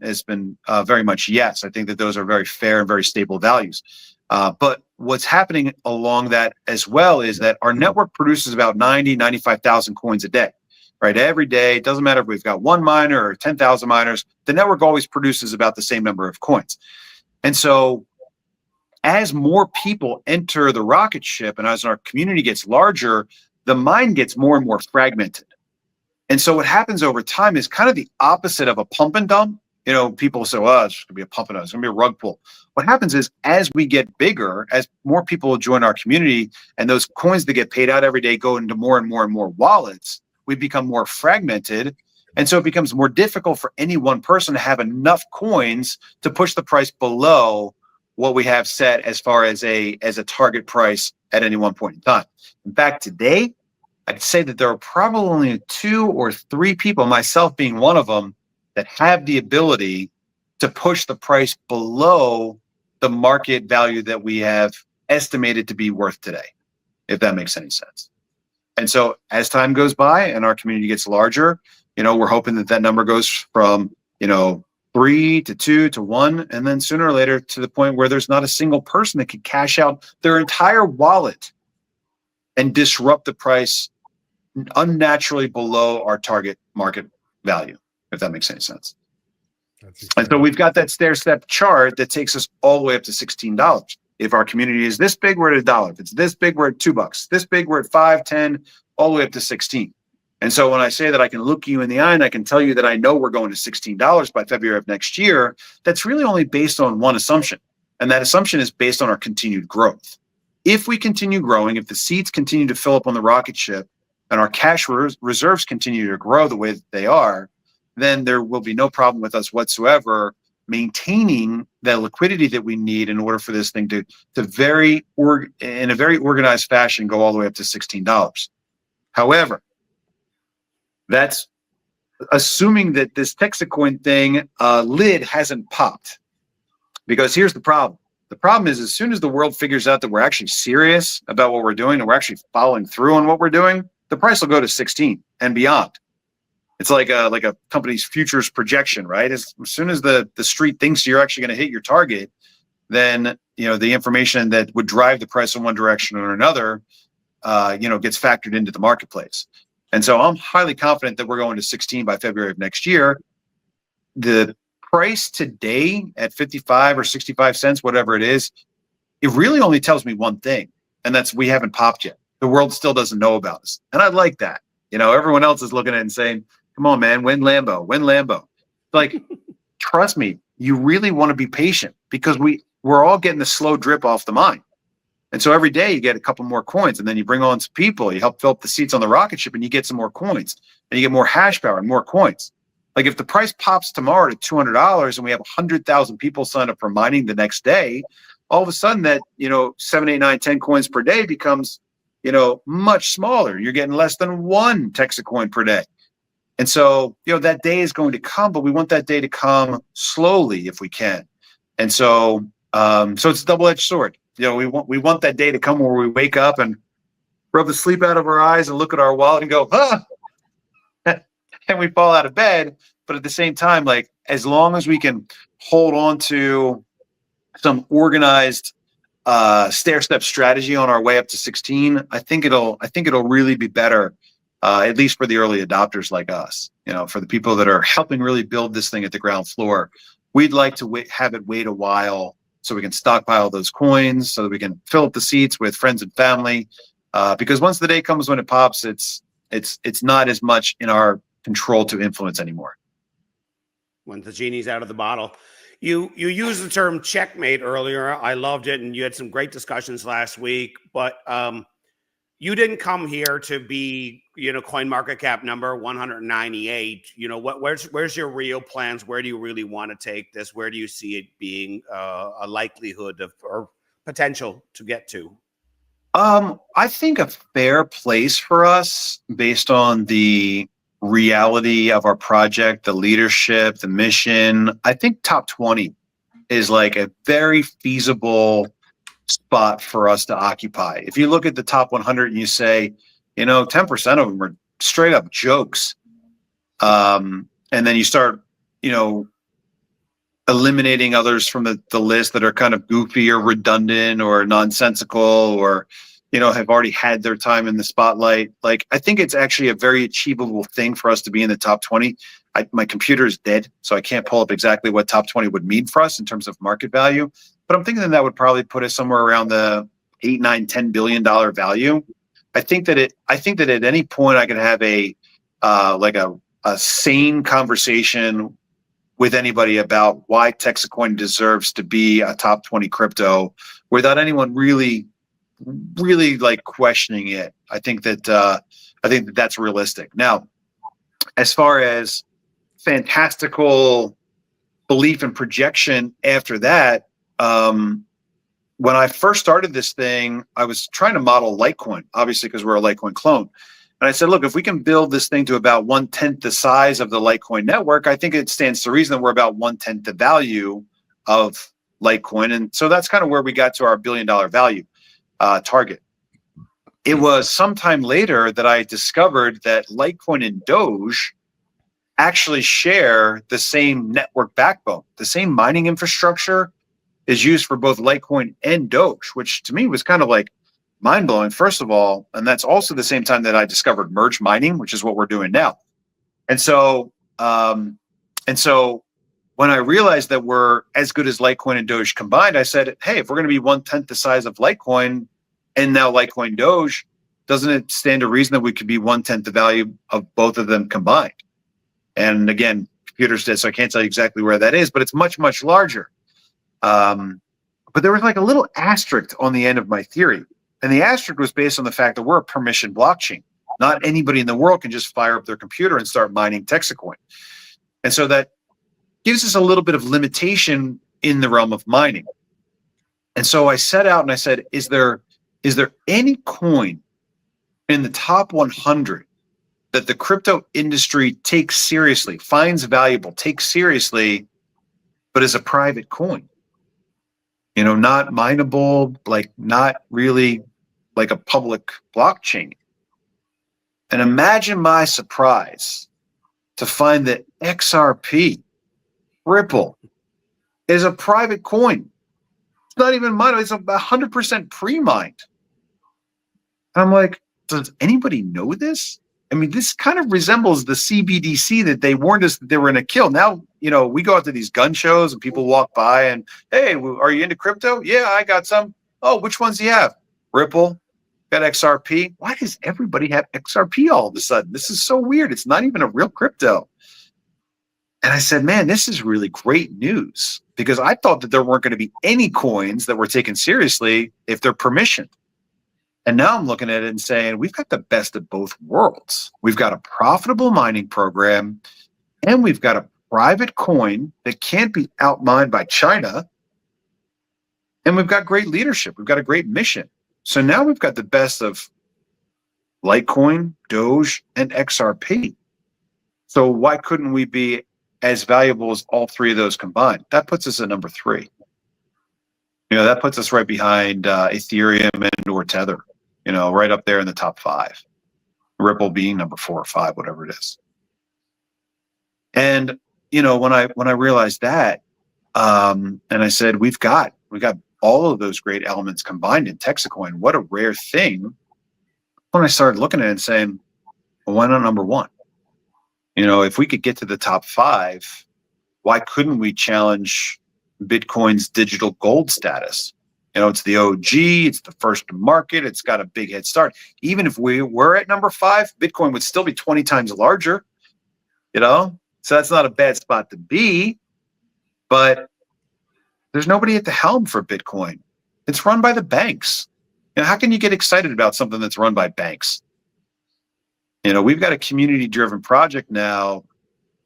very much yes. I think that those are very fair and very stable values. But what's happening along that as well is that our network produces about 95,000 coins a day, right? Every day. It doesn't matter if we've got one miner or 10,000 miners. The network always produces about the same number of coins. And so as more people enter the rocket ship and as our community gets larger, the mine gets more and more fragmented. And so what happens over time is kind of the opposite of a pump and dump. People say, well, it's going to be a pump and dump. It's going to be a rug pull. What happens is as we get bigger, as more people join our community and those coins that get paid out every day go into more and more and more wallets, we become more fragmented. And so it becomes more difficult for any one person to have enough coins to push the price below what we have set as far as a target price at any one point in time. In fact, today, I'd say that there are probably only 2 or 3 people, myself being one of them, that have the ability to push the price below the market value that we have estimated to be worth today, if that makes any sense. And so as time goes by and our community gets larger, we're hoping that number goes from, 3 to 2 to 1, and then sooner or later to the point where there's not a single person that can cash out their entire wallet and disrupt the price unnaturally below our target market value, if that makes any sense. And so we've got that stair-step chart that takes us all the way up to $16. If our community is this big, we're at $1. If it's this big, we're at $2. This big, we're at 5, 10, all the way up to 16. And so when I say that I can look you in the eye and I can tell you that I know we're going to $16 by February of next year, that's really only based on one assumption. And that assumption is based on our continued growth. If we continue growing, if the seats continue to fill up on the rocket ship and our cash reserves continue to grow the way that they are, then there will be no problem with us whatsoever maintaining the liquidity that we need in order for this thing to in a very organized fashion go all the way up to $16. However, that's assuming that this Texit coin thing lid hasn't popped. Because here's the problem. The problem is as soon as the world figures out that we're actually serious about what we're doing and we're actually following through on what we're doing, the price will go to 16 and beyond. It's like a company's futures projection, right? As soon as the street thinks you're actually going to hit your target, then the information that would drive the price in one direction or another, gets factored into the marketplace. And so I'm highly confident that we're going to 16 by February of next year. The price today at 55 or 65 cents, whatever it is, it really only tells me one thing, and that's we haven't popped yet. The world still doesn't know about us. And I like that. Everyone else is looking at it and saying, come on, man, win Lambo, win Lambo. Like, trust me, you really want to be patient because we're all getting the slow drip off the mine. And so every day you get a couple more coins and then you bring on some people, you help fill up the seats on the rocket ship and you get some more coins and you get more hash power and more coins. Like if the price pops tomorrow to $200 and we have 100,000 people sign up for mining the next day, all of a sudden that, 7, 8, 9, 10 coins per day becomes, much smaller. You're getting less than 1 Texit coin per day. And so, that day is going to come, but we want that day to come slowly if we can. And so, so it's a double-edged sword. We want that day to come where we wake up and rub the sleep out of our eyes and look at our wallet and go, and we fall out of bed. But at the same time, like as long as we can hold on to some organized stair-step strategy on our way up to 16, I think it'll really be better, at least for the early adopters like us. For the people that are helping really build this thing at the ground floor, we'd like to have it wait a while so we can stockpile those coins, so that we can fill up the seats with friends and family. Because once the day comes when it pops, it's not as much in our control to influence anymore. When the genie's out of the bottle. You used the term checkmate earlier. I loved it, and you had some great discussions last week. But you didn't come here to be, coin market cap number 198. Where's your real plans? Where do you really want to take this? Where do you see it being a likelihood of or potential to get to? I think a fair place for us based on the reality of our project, the leadership, the mission. I think top 20 is like a very feasible spot for us to occupy. If you look at the top 100 and you say, 10% of them are straight up jokes. And then you start, eliminating others from the list that are kind of goofy or redundant or nonsensical or, have already had their time in the spotlight. Like, I think it's actually a very achievable thing for us to be in the top 20. My computer is dead, so I can't pull up exactly what top 20 would mean for us in terms of market value. But I'm thinking that would probably put us somewhere around the $8, $9, $10 billion value. I think that at any point I could have a sane conversation with anybody about why Texit coin deserves to be a top 20 crypto without anyone really like questioning it. I think that's realistic. Now, as far as fantastical belief and projection after that, when I first started this thing, I was trying to model Litecoin, obviously, because we're a Litecoin clone. And I said, look, if we can build this thing to about 1/10 the size of the Litecoin network, I think it stands to reason that we're about 1/10 the value of Litecoin. And so that's kind of where we got to our $1 billion value target. It was sometime later that I discovered that Litecoin and Doge actually share the same network backbone. The same mining infrastructure is used for both Litecoin and Doge, which to me was kind of like mind-blowing, first of all. And that's also the same time that I discovered merge mining, which is what we're doing now. And so when I realized that we're as good as Litecoin and Doge combined, I said, hey, if we're going to be 1/10 the size of Litecoin and now Litecoin Doge, doesn't it stand to reason that we could be 1/10 the value of both of them combined? And again, computers did, so I can't tell you exactly where that is, but it's much, much larger. But there was like a little asterisk on the end of my theory. And the asterisk was based on the fact that we're a permission blockchain. Not anybody in the world can just fire up their computer and start mining Texit coin. And so that gives us a little bit of limitation in the realm of mining. And so I set out and I said, is there any coin in the top 100 that the crypto industry takes seriously, finds valuable, takes seriously, but is a private coin? You know, not mineable, like not really like a public blockchain. And imagine my surprise to find that XRP, Ripple, is a private coin. It's not even mined. It's 100% pre-mined. And I'm like, does anybody know this? I mean, this kind of resembles the CBDC that they warned us that they were going to kill. Now, you know, we go out to these gun shows and people walk by and, hey, are you into crypto? Yeah, I got some. Oh, which ones do you have? Ripple, got XRP. Why does everybody have XRP all of a sudden? This is so weird. It's not even a real crypto. And I said, man, this is really great news, because I thought that there weren't going to be any coins that were taken seriously if they're permissioned. And now I'm looking at it and saying, we've got the best of both worlds. We've got a profitable mining program, and we've got a private coin that can't be outmined by China. And we've got great leadership. We've got a great mission. So now we've got the best of Litecoin, Doge, and XRP. So why couldn't we be as valuable as all three of those combined? That puts us at number 3. You know, that puts us right behind Ethereum and or Tether, you know, right up there in the top 5. Ripple being number 4 or 5, whatever it is. And, you know, when I realized that, and I said, we got all of those great elements combined in Texit coin. What a rare thing. When I started looking at it and saying, well, why not number 1? You know, if we could get to the top 5, why couldn't we challenge Bitcoin's digital gold status? You know, it's the OG, it's the first to market, it's got a big head start. Even if we were at number 5, Bitcoin would still be 20 times larger, you know? So that's not a bad spot to be, but there's nobody at the helm for Bitcoin. It's run by the banks. You know, how can you get excited about something that's run by banks? You know, we've got a community-driven project now.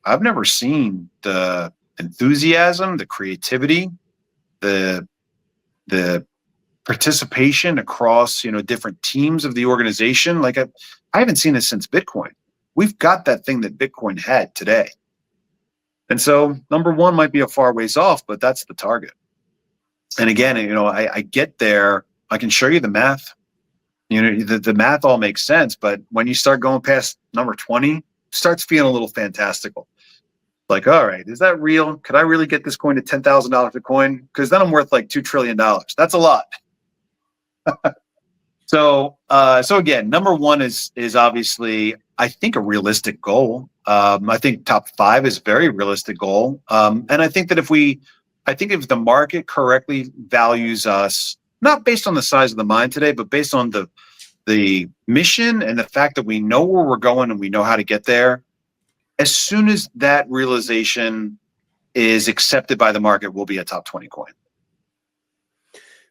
I've never seen the enthusiasm, the creativity, the participation across, you know, different teams of the organization. Like I haven't seen this since Bitcoin. We've got that thing that Bitcoin had today. And so number 1 might be a far ways off, but that's the target. And again, you know, I get there. I can show you the math. You know, the math all makes sense, but when you start going past number 20, it starts feeling a little fantastical. Like, all right, is that real? Could I really get this coin to $10,000 a coin? Because then I'm worth like $2 trillion. That's a lot. So again, number 1 is obviously, I think, a realistic goal. I think top 5 is a very realistic goal. And I think that if the market correctly values us, not based on the size of the mine today, but based on the mission and the fact that we know where we're going and we know how to get there, as soon as that realization is accepted by the market, we'll be a top 20 coin.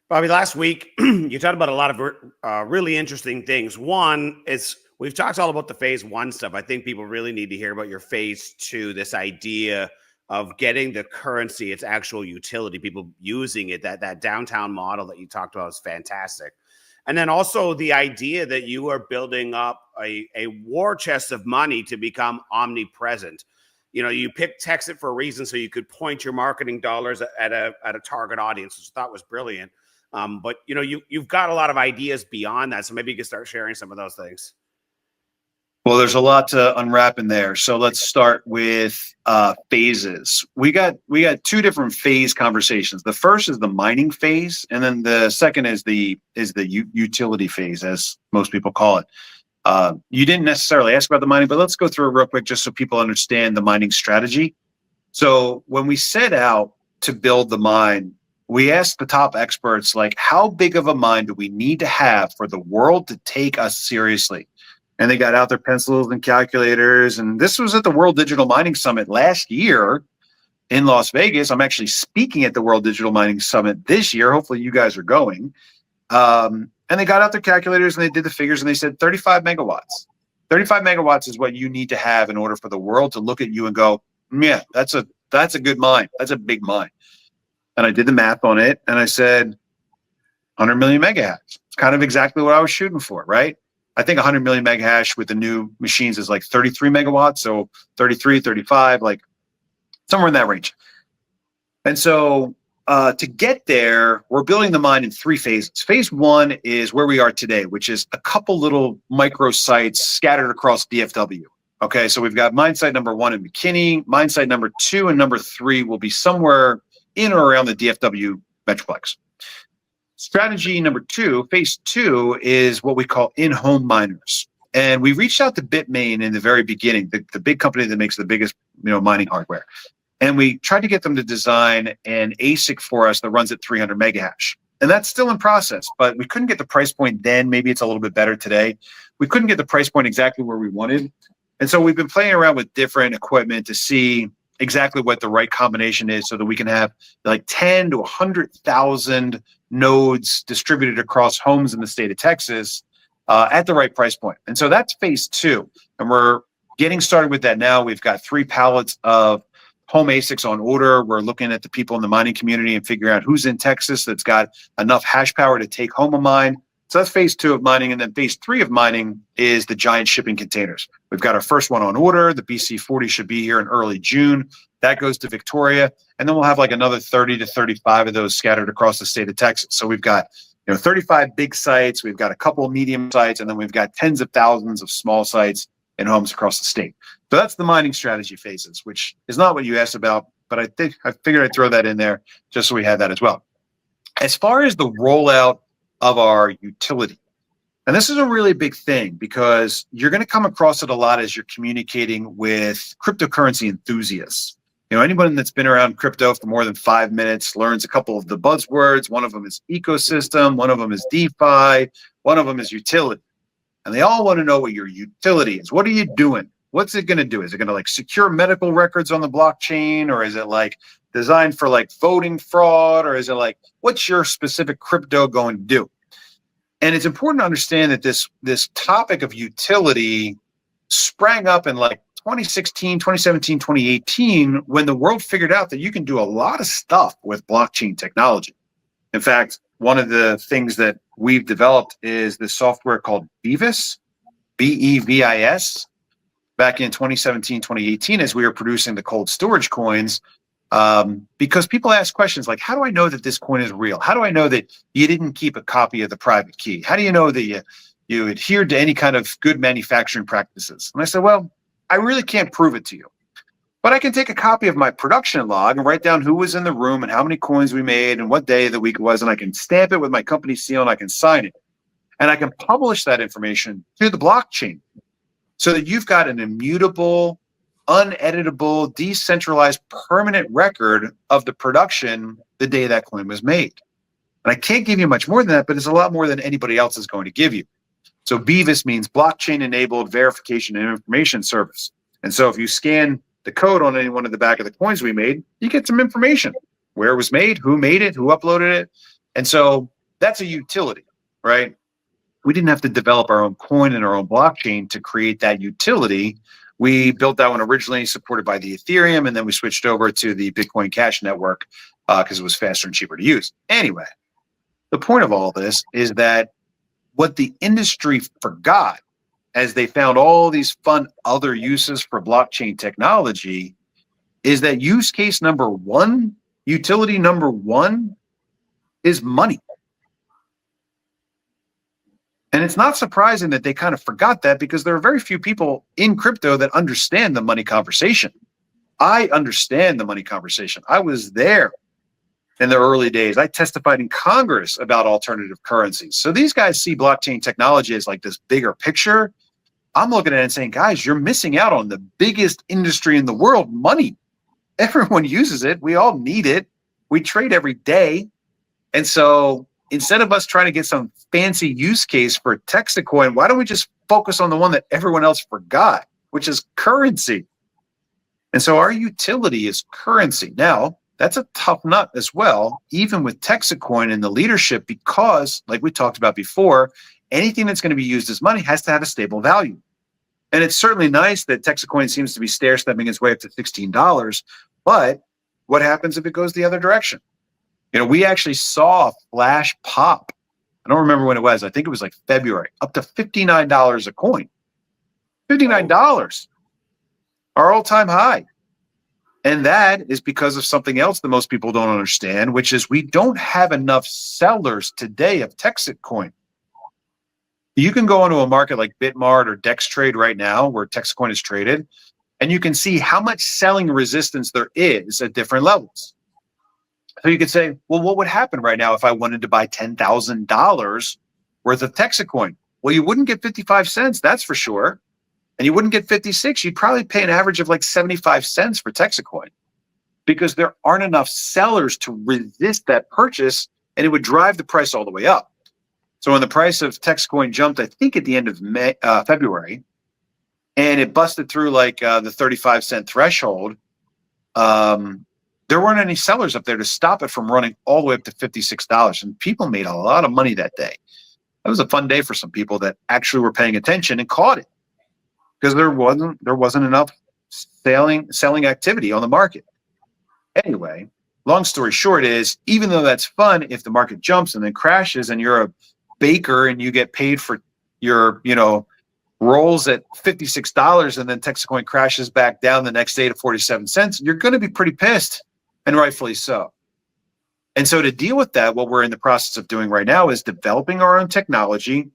Bobby, last week you talked about a lot of really interesting things. One is we've talked all about the phase 1 stuff. I think people really need to hear about your phase 2, this idea of getting the currency its actual utility, people using it. That downtown model that you talked about is fantastic. And then also the idea that you are building up a war chest of money to become omnipresent. You know, you picked Texit for a reason, so you could point your marketing dollars at a target audience, which I thought was brilliant. But you know, you've got a lot of ideas beyond that, so maybe you could start sharing some of those things. Well, there's a lot to unwrap in there. So let's start with phases. We got two different phase conversations. The first is the mining phase, and then the second is the utility phase, as most people call it. You didn't necessarily ask about the mining, but let's go through it real quick just so people understand the mining strategy. So when we set out to build the mine, we asked the top experts, like, how big of a mine do we need to have for the world to take us seriously? And they got out their pencils and calculators. And this was at the World Digital Mining Summit last year in Las Vegas. I'm actually speaking at the World Digital Mining Summit this year. Hopefully you guys are going. And they got out their calculators and they did the figures and they said 35 megawatts. 35 megawatts is what you need to have in order for the world to look at you and go, yeah, that's a good mine. That's a big mine. And I did the math on it and I said 100 million megahash. It's kind of exactly what I was shooting for, right? I think 100 million megahash with the new machines is like 33 megawatts. So 33, 35, like somewhere in that range. And so to get there, we're building the mine in three phases. Phase one is where we are today, which is a couple little micro sites scattered across DFW. Okay, so we've got mine site number 1 in McKinney, mine site number 2 and number 3 will be somewhere in or around the DFW Metroplex. Strategy number 2, phase 2, is what we call in-home miners. And we reached out to Bitmain in the very beginning, the big company that makes the biggest, mining hardware. And we tried to get them to design an ASIC for us that runs at 300 megahash. And that's still in process, but we couldn't get the price point then. Maybe it's a little bit better today. We couldn't get the price point exactly where we wanted. And so we've been playing around with different equipment to see exactly what the right combination is so that we can have like 10 to 100,000 nodes distributed across homes in the state of Texas at the right price point. And so that's phase 2. And we're getting started with that now. We've got 3 pallets of home ASICs on order. We're looking at the people in the mining community and figuring out who's in Texas that's got enough hash power to take home a mine. So that's phase 2 of mining. And then phase 3 of mining is the giant shipping containers. We've got our first one on order. The BC40 should be here in early June. That goes to Victoria. And then we'll have like another 30 to 35 of those scattered across the state of Texas. So we've got 35 big sites. We've got a couple of medium sites. And then we've got tens of thousands of small sites and homes across the state. So that's the mining strategy phases, which is not what you asked about. But I figured I'd throw that in there just so we had that as well. As far as the rollout of our utility. And this is a really big thing because you're going to come across it a lot as you're communicating with cryptocurrency enthusiasts. Anyone that's been around crypto for more than 5 minutes learns a couple of the buzzwords. One of them is ecosystem. One of them is DeFi. One of them is utility. And they all want to know what your utility is. What are you doing? What's it going to do? Is it going to like secure medical records on the blockchain? Or is it like designed for like voting fraud? Or is it like, what's your specific crypto going to do? And it's important to understand that this topic of utility sprang up in like 2016, 2017, 2018, when the world figured out that you can do a lot of stuff with blockchain technology. In fact, one of the things that we've developed is this software called Bevis, Bevis, back in 2017, 2018, as we were producing the cold storage coins. Because people ask questions like, how do I know that this coin is real? How do I know that you didn't keep a copy of the private key? How do you know that you adhered to any kind of good manufacturing practices? And I said, well, I really can't prove it to you, but I can take a copy of my production log and write down who was in the room and how many coins we made and what day of the week it was. And I can stamp it with my company seal and I can sign it. And I can publish that information to the blockchain so that you've got an immutable, uneditable, decentralized, permanent record of the production the day that coin was made. And I can't give you much more than that, but it's a lot more than anybody else is going to give you. So Bevis means blockchain-enabled verification and information service. And so if you scan the code on any one of the back of the coins we made, you get some information. Where it was made, who made it, who uploaded it. And so that's a utility, right? We didn't have to develop our own coin and our own blockchain to create that utility. We built that one originally supported by the Ethereum, and then we switched over to the Bitcoin Cash network because it was faster and cheaper to use. Anyway, the point of all this is that what the industry forgot as they found all these fun other uses for blockchain technology is that use case number one, utility number one, is money. And it's not surprising that they kind of forgot that, because there are very few people in crypto that understand the money conversation. I understand the money conversation. I was there in the early days. I testified in Congress about alternative currencies. So these guys see blockchain technology as like this bigger picture. I'm looking at it and saying, guys, you're missing out on the biggest industry in the world, money. Everyone uses it. We all need it. We trade every day. And so instead of us trying to get some fancy use case for Texit coin, why don't we just focus on the one that everyone else forgot, which is currency? And so our utility is currency. Now, that's a tough nut as well, even with Texit coin and the leadership, because like we talked about before, anything that's going to be used as money has to have a stable value. And it's certainly nice that Texit coin seems to be stair-stepping its way up to $16, but what happens if it goes the other direction? You know, we actually saw a flash pop. I don't remember when it was. I think it was like February, up to $59 a coin. $59, our all-time high. And that is because of something else that most people don't understand, which is we don't have enough sellers today of Texit coin. You can go into a market like Bitmart or DexTrade right now, where Texit coin is traded, and you can see how much selling resistance there is at different levels. So you could say, well, what would happen right now if I wanted to buy $10,000 worth of Texit coin? Well, you wouldn't get 55 cents, that's for sure. And you wouldn't get 56. You'd probably pay an average of like 75 cents for Texit coin, because there aren't enough sellers to resist that purchase, and it would drive the price all the way up. So when the price of Texit coin jumped, I think at the end of February, and it busted through like the 35-cent threshold, there weren't any sellers up there to stop it from running all the way up to $56. And people made a lot of money that day. That was a fun day for some people that actually were paying attention and caught it, because there wasn't enough selling activity on the market. Anyway, long story short is, even though that's fun, if the market jumps and then crashes and you're a baker and you get paid for your, rolls at $56 and then Texit coin crashes back down the next day to 47 cents, you're going to be pretty pissed, and rightfully so. And so to deal with that, what we're in the process of doing right now is developing our own technology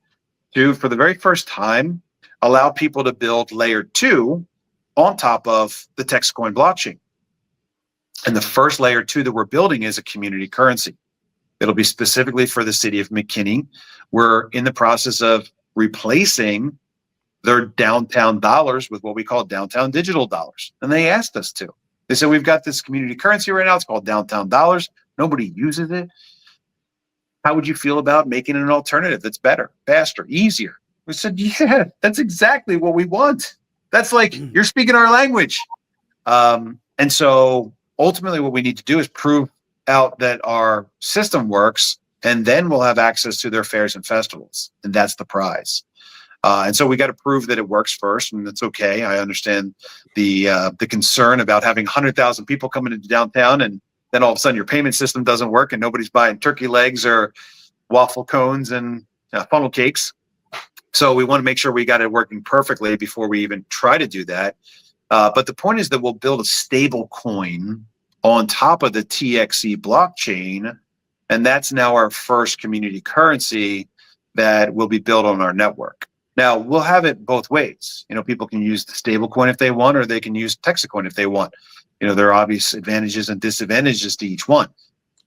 to, for the very first time, allow people to build layer 2 on top of the Texit coin blockchain. And the first layer 2 that we're building is a community currency. It'll be specifically for the city of McKinney. We're in the process of replacing their downtown dollars with what we call downtown digital dollars. And they asked us to. They said, we've got this community currency right now. It's called downtown dollars. Nobody uses it. How would you feel about making an alternative that's better, faster, easier? We said, yeah, that's exactly what we want. That's like, you're speaking our language. And so ultimately what we need to do is prove out that our system works, and then we'll have access to their fairs and festivals. And that's the prize. And so we got to prove that it works first, and that's okay. I understand the concern about having 100,000 people coming into downtown, and then all of a sudden your payment system doesn't work and nobody's buying turkey legs or waffle cones and funnel cakes. So we want to make sure we got it working perfectly before we even try to do that. But the point is that we'll build a stable coin on top of the TXE blockchain, and that's now our first community currency that will be built on our network. Now, we'll have it both ways. People can use the stable coin if they want, or they can use Texit coin if they want. There are obvious advantages and disadvantages to each one.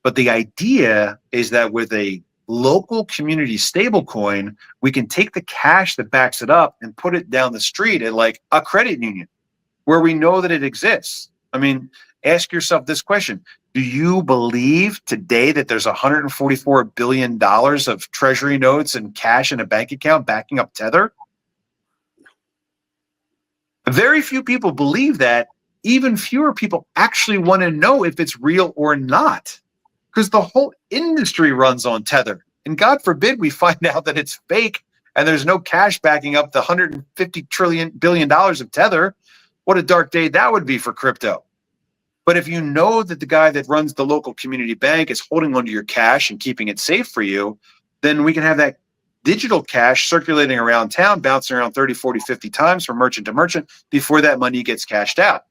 But the idea is that with a local community stable coin, we can take the cash that backs it up and put it down the street at like a credit union where we know that it exists. I mean, ask yourself this question. Do you believe today that there's $144 billion of treasury notes and cash in a bank account backing up Tether? Very few people believe that. Even fewer people actually want to know if it's real or not, because the whole industry runs on Tether. And God forbid we find out that it's fake and there's no cash backing up the $150 billion of Tether, what a dark day that would be for crypto. But if you know that the guy that runs the local community bank is holding onto your cash and keeping it safe for you, then we can have that digital cash circulating around town, bouncing around 30, 40, 50 times from merchant to merchant before that money gets cashed out.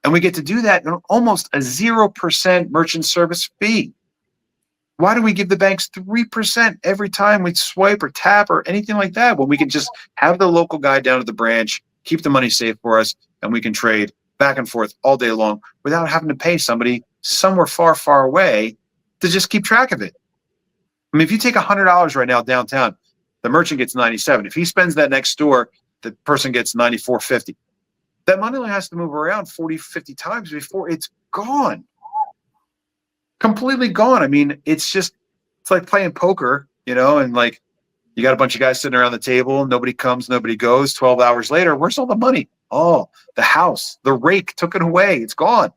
And we get to do that at almost a 0% merchant service fee. Why do we give the banks 3% every time we swipe or tap or anything like that when we can just have the local guy down at the branch, keep the money safe for us, and we can trade back and forth all day long without having to pay somebody somewhere far, far away to just keep track of it? I mean, if you take $100 right now downtown, the merchant gets 97. If he spends that next door, the person gets 94.50. That money only has to move around 40, 50 times before it's gone. Completely gone. I mean, it's like playing poker, and like you got a bunch of guys sitting around the table, nobody comes, nobody goes. 12 hours later, where's all the money? Oh, the house, the rake took it away. It's gone.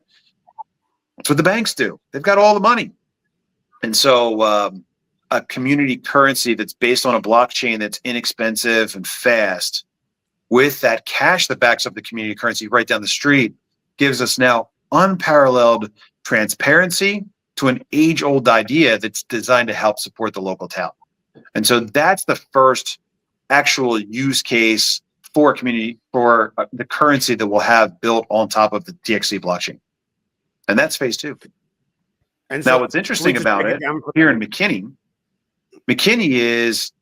That's what the banks do. They've got all the money. And so a community currency that's based on a blockchain that's inexpensive and fast with that cash that backs up the community currency right down the street gives us now unparalleled transparency to an age-old idea that's designed to help support the local town. And so that's the first actual use case for community, for the currency that we'll have built on top of the TXC blockchain. And that's phase two. And now, so what's interesting about it here in McKinney is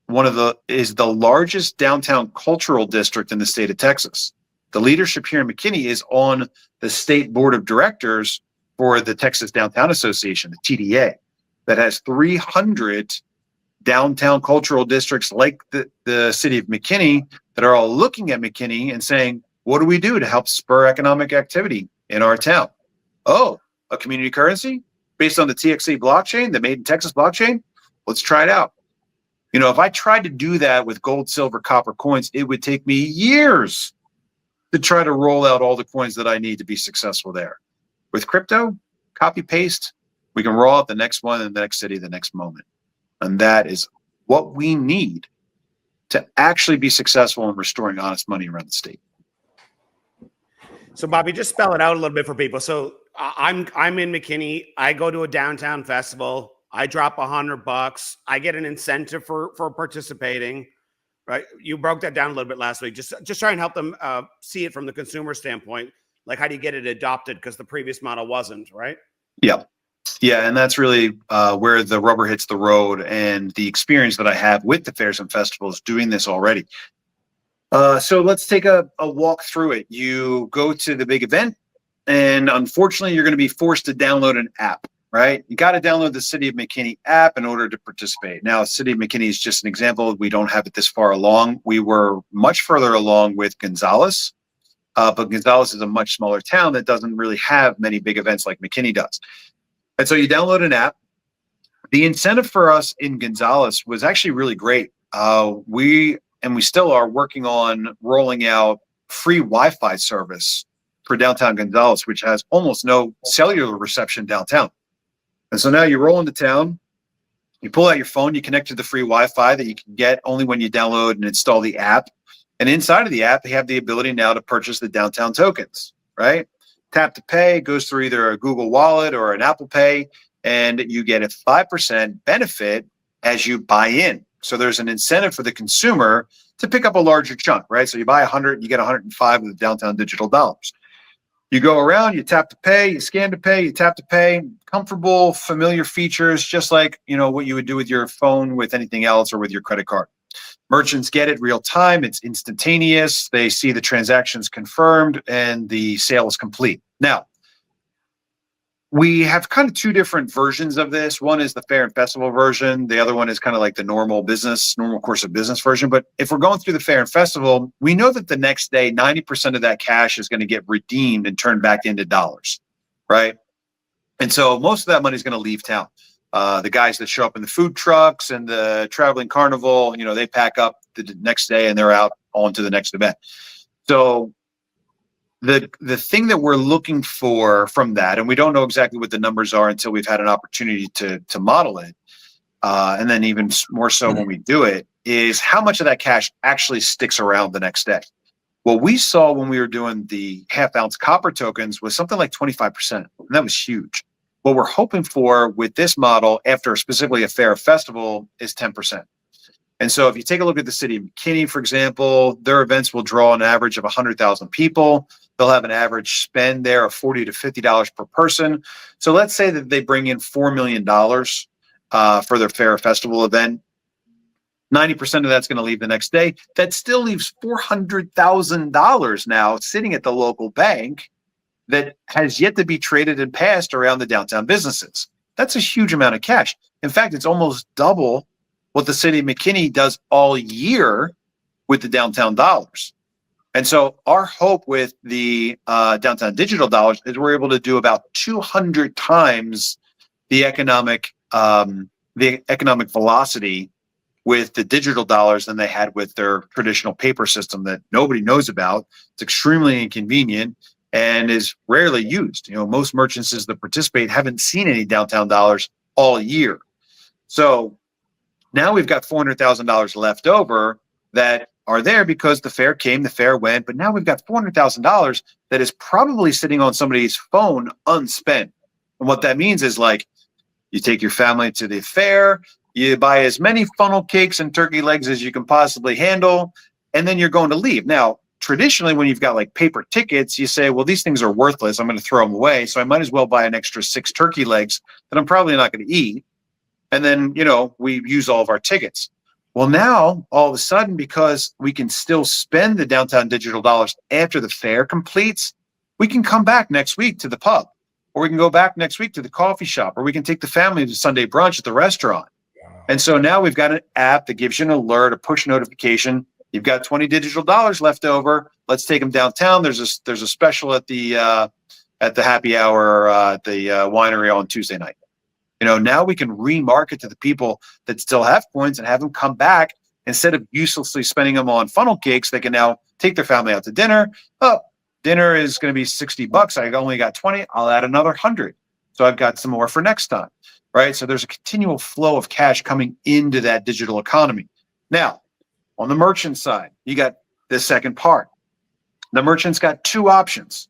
is the largest downtown cultural district in the state of Texas. The leadership here in McKinney is on the state board of directors for the Texas Downtown Association, the TDA, that has 300 downtown cultural districts like the city of McKinney that are all looking at McKinney and saying, what do we do to help spur economic activity in our town? Oh, a community currency based on the TXC blockchain, the Made in Texas blockchain? Let's try it out. If I tried to do that with gold, silver, copper coins, it would take me years to try to roll out all the coins that I need to be successful there. With crypto, copy paste, we can roll out the next one in the next city, the next moment. And that is what we need to actually be successful in restoring honest money around the state. So, Bobby, just spell it out a little bit for people. So I'm in McKinney. I go to a downtown festival. I drop $100. I get an incentive for participating. Right? You broke that down a little bit last week. Just try and help them see it from the consumer standpoint. Like, how do you get it adopted? Because the previous model wasn't, right? Yeah. Yeah. And that's really where the rubber hits the road, and the experience that I have with the fairs and festivals doing this already. So let's take a walk through it. You go to the big event, and unfortunately, you're going to be forced to download an app, right? You got to download the City of McKinney app in order to participate. Now, City of McKinney is just an example. We don't have it this far along. We were much further along with Gonzales. But Gonzales is a much smaller town that doesn't really have many big events like McKinney does. And so you download an app. The incentive for us in Gonzales was actually really great. We still are working on rolling out free Wi-Fi service for downtown Gonzales, which has almost no cellular reception downtown. And so now you roll into town, you pull out your phone, you connect to the free Wi-Fi that you can get only when you download and install the app. And inside of the app, they have the ability now to purchase the downtown tokens, right? Tap to pay goes through either a Google Wallet or an Apple Pay, and you get a 5% benefit as you buy in. So there's an incentive for the consumer to pick up a larger chunk, right? So you buy 100, you get 105 of the downtown digital dollars. You go around, you tap to pay, you scan to pay, you tap to pay. Comfortable, familiar features, just like what you would do with your phone, with anything else, or with your credit card. Merchants get it real time. It's instantaneous. They see the transactions confirmed and the sale is complete. Now, we have kind of two different versions of this. One is the fair and festival version. The other one is kind of like the normal course of business version. But if we're going through the fair and festival, we know that the next day, 90% of that cash is going to get redeemed and turned back into dollars, right? And so most of that money is going to leave town. The guys that show up in the food trucks and the traveling carnival, they pack up the next day and they're out on to the next event. So the thing that we're looking for from that, and we don't know exactly what the numbers are until we've had an opportunity to model it, and then even more so when we do it, is how much of that cash actually sticks around the next day. What we saw when we were doing the half-ounce copper tokens was something like 25%, and that was huge. What we're hoping for with this model, after specifically a fair festival, is 10%. And so if you take a look at the city of McKinney, for example, their events will draw an average of 100,000 people. They'll have an average spend there of $40 to $50 per person. So let's say that they bring in $4 million for their fair festival event. 90% of that's going to leave the next day. That still leaves $400,000 now sitting at the local bank that has yet to be traded and passed around the downtown businesses. That's a huge amount of cash. In fact, it's almost double what the city of McKinney does all year with the downtown dollars. And so our hope with the downtown digital dollars is we're able to do about 200 times the economic velocity with the digital dollars than they had with their traditional paper system that nobody knows about. It's extremely inconvenient and is rarely used. Most merchants that participate haven't seen any downtown dollars all year. So now we've got $400,000 left over that are there because the fair came, the fair went, but now we've got $400,000 that is probably sitting on somebody's phone unspent. And what that means is, like, you take your family to the fair, you buy as many funnel cakes and turkey legs as you can possibly handle, and then you're going to leave. Now, traditionally, when you've got like paper tickets, you say, well, these things are worthless. I'm going to throw them away. So I might as well buy an extra 6 turkey legs that I'm probably not going to eat. And then, we use all of our tickets. Well, now, all of a sudden, because we can still spend the downtown digital dollars after the fair completes, we can come back next week to the pub, or we can go back next week to the coffee shop, or we can take the family to Sunday brunch at the restaurant. And so now we've got an app that gives you an alert, a push notification. You've got 20 digital dollars left over. Let's take them downtown. There's a special at the happy hour at the winery on Tuesday night. Now we can remarket to the people that still have coins and have them come back. Instead of uselessly spending them on funnel cakes, they can now take their family out to dinner. Oh, dinner is going to be $60. I only got 20. I'll add another 100. So I've got some more for next time, right? So there's a continual flow of cash coming into that digital economy. Now, on the merchant side, you got the second part. The merchant's got 2 options.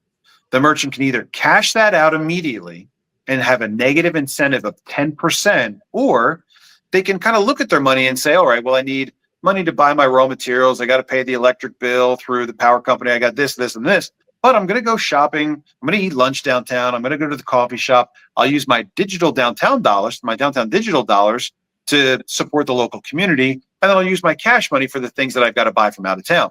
The merchant can either cash that out immediately and have a negative incentive of 10%, or they can kind of look at their money and say, all right, well, I need money to buy my raw materials. I got to pay the electric bill through the power company. I got this, this, and this, but I'm going to go shopping. I'm going to eat lunch downtown. I'm going to go to the coffee shop. I'll use my downtown digital dollars to support the local community. And then I'll use my cash money for the things that I've got to buy from out of town.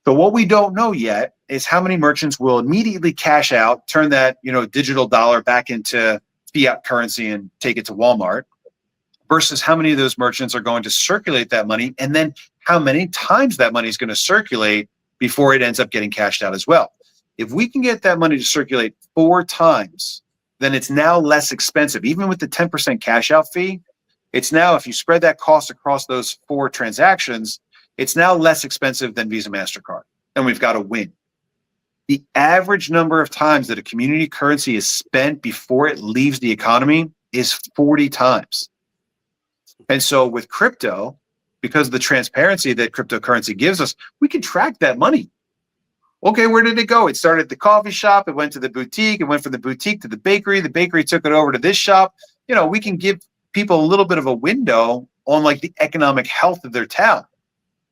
So what we don't know yet is how many merchants will immediately cash out, turn that digital dollar back into fiat currency and take it to Walmart, versus how many of those merchants are going to circulate that money, and then how many times that money is going to circulate before it ends up getting cashed out as well. If we can get that money to circulate 4 times, then it's now less expensive. Even with the 10% cash out fee, it's now, if you spread that cost across those 4 transactions, it's now less expensive than Visa, MasterCard, and we've got a win. The average number of times that a community currency is spent before it leaves the economy is 40 times. And so with crypto, because of the transparency that cryptocurrency gives us, we can track that money. Okay, where did it go? It started at the coffee shop, it went to the boutique, it went from the boutique to the bakery took it over to this shop. We can give people a little bit of a window on like the economic health of their town.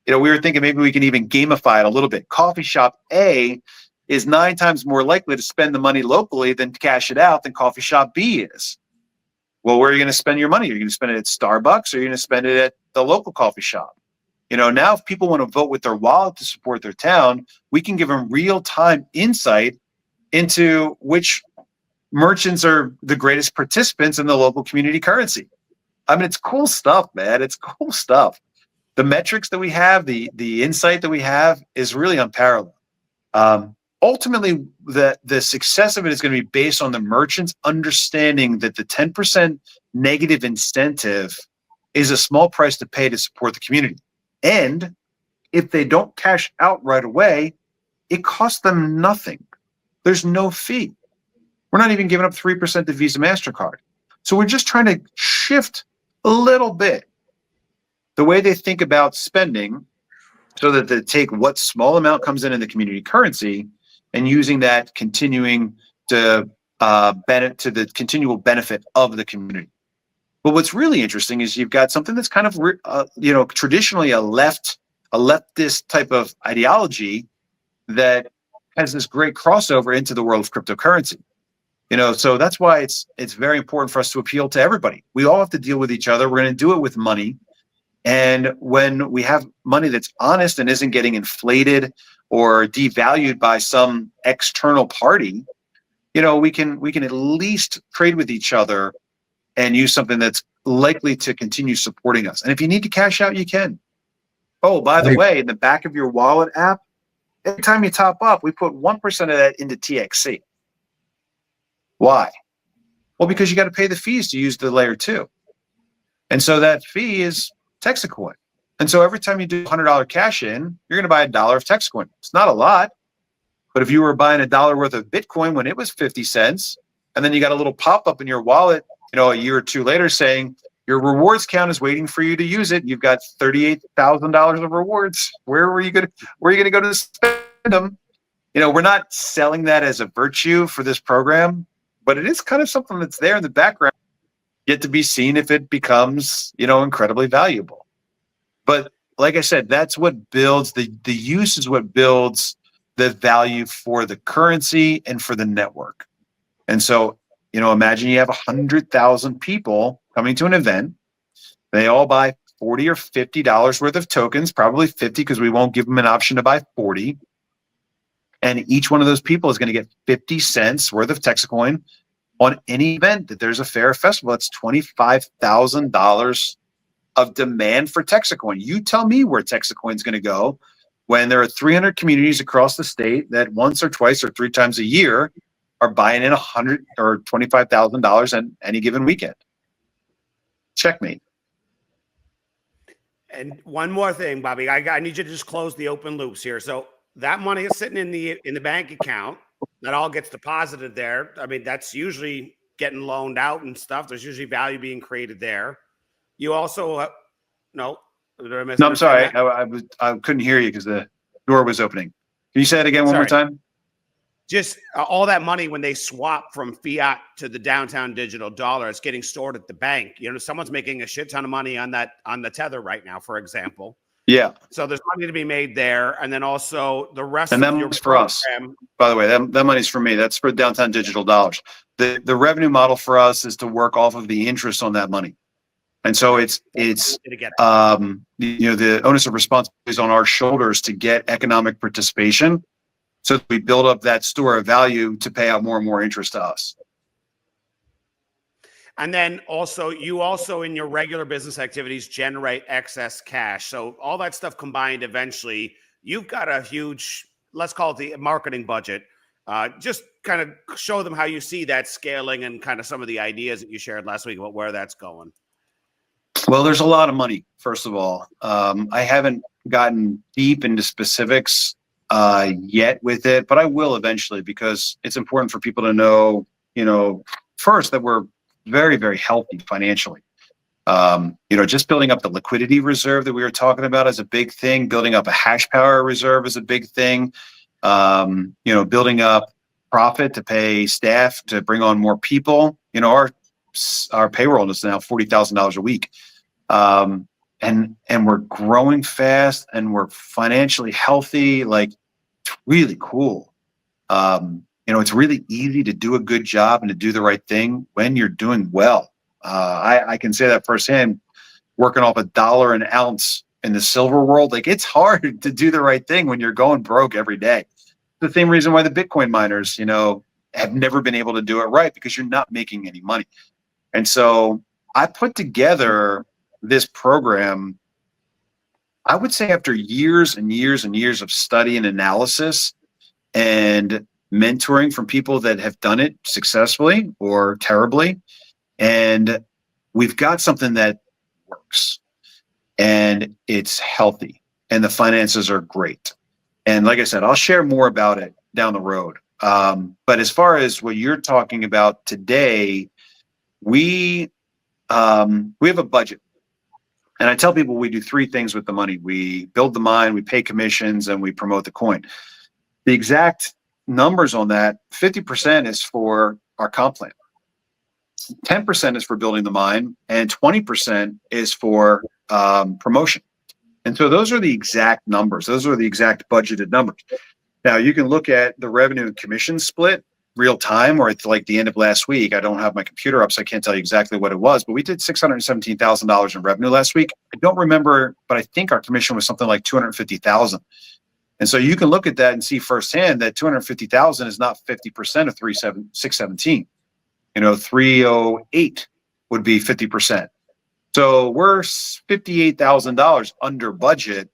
We were thinking maybe we can even gamify it a little bit. Coffee shop A is 9 times more likely to spend the money locally than to cash it out than coffee shop B is. Well, where are you going to spend your money? Are you going to spend it at Starbucks, or are you going to spend it at the local coffee shop? Now if people want to vote with their wallet to support their town, we can give them real-time insight into which merchants are the greatest participants in the local community currency. I mean, it's cool stuff, man. It's cool stuff. The metrics that we have, the insight that we have is really unparalleled. Ultimately, the success of it is going to be based on the merchants understanding that the 10% negative incentive is a small price to pay to support the community. And if they don't cash out right away, it costs them nothing. There's no fee. We're not even giving up 3% to Visa, MasterCard. So we're just trying to shift a little bit the way they think about spending, so that they take what small amount comes in the community currency and using that continuing to benefit to the continual benefit of the community. But what's really interesting is you've got something that's kind of traditionally a leftist type of ideology that has this great crossover into the world of cryptocurrency. So that's why it's very important for us to appeal to everybody. We all have to deal with each other. We're going to do it with money. And when we have money that's honest and isn't getting inflated or devalued by some external party, we can at least trade with each other and use something that's likely to continue supporting us. And if you need to cash out, you can. Oh, by the way, in the back of your wallet app, every time you top up, we put 1% of that into TXC. Why? Well, because you got to pay the fees to use the layer 2. And so that fee is Texit coin. And so every time you do $100 cash in, you're going to buy $1 of Texit coin. It's not a lot, but if you were buying $1 worth of Bitcoin when it was 50 cents, and then you got a little pop-up in your wallet, a year or two later saying your rewards count is waiting for you to use it. You've got $38,000 of rewards. Where are you going to go to spend them? We're not selling that as a virtue for this program, but it is kind of something that's there in the background, yet to be seen if it becomes, incredibly valuable. But like I said, that's what builds the use is what builds the value for the currency and for the network. And so, imagine you have 100,000 people coming to an event. They all buy $40 or $50 worth of tokens, probably 50 because we won't give them an option to buy 40. And each one of those people is going to get 50 cents worth of Texit coin on any event that there's a fair festival. That's $25,000 of demand for Texit coin. You tell me where Texit coin is going to go when there are 300 communities across the state that once or twice or 3 times a year are buying in $100 or $25,000 on any given weekend. Checkmate. And one more thing, Bobby, I need you to just close the open loops here. So that money is sitting in the bank account. That all gets deposited there. I mean, that's usually getting loaned out and stuff. There's usually value being created there. You also no. I'm sorry. I couldn't hear you because the door was opening. Can you say it again one more time? Just all that money when they swap from fiat to the downtown digital dollar, it's getting stored at the bank. Someone's making a shit ton of money on the Tether right now, for example. Yeah. So there's money to be made there, and then also the rest of your for us. By the way, that money's for me. That's for downtown digital dollars. The revenue model for us is to work off of the interest on that money, and so it's the onus of responsibility is on our shoulders to get economic participation. So we build up that store of value to pay out more and more interest to us. And then you also in your regular business activities generate excess cash. So all that stuff combined, eventually you've got a huge, let's call it the marketing budget. Just kind of show them how you see that scaling and kind of some of the ideas that you shared last week about where that's going. Well, there's a lot of money, first of all. I haven't gotten deep into specifics yet with it, but I will eventually, because it's important for people to know, first that we're very, very healthy financially. Just building up the liquidity reserve that we were talking about is a big thing. Building up a hash power reserve is a big thing. Building up profit to pay staff to bring on more people. Our payroll is now $40,000 a week. And we're growing fast and we're financially healthy. Like, it's really cool. It's really easy to do a good job and to do the right thing when you're doing well. I can say that firsthand, working off $1 an ounce in the silver world. Like, it's hard to do the right thing when you're going broke every day. The same reason why the Bitcoin miners, have never been able to do it right, because you're not making any money. And so I put together this program, I would say after years and years and years of study and analysis and mentoring from people that have done it successfully or terribly. And we've got something that works and it's healthy and the finances are great. And like I said, I'll share more about it down the road. But as far as what you're talking about today, we we have a budget. And I tell people we do three things with the money. We build the mine, we pay commissions, and we promote the coin. The exact numbers on that, 50% is for our comp plan. 10% is for building the mine, and 20% is for promotion. And so those are the exact numbers. Those are the exact budgeted numbers. Now, you can look at the revenue and commission split real time, or it's like the end of last week. I don't have my computer up, so I can't tell you exactly what it was, but we did $617,000 in revenue last week. I don't remember, but I think our commission was something like $250,000. And so you can look at that and see firsthand that $250,000 is not 50% of 617. 308 would be 50%. So we're $58,000 under budget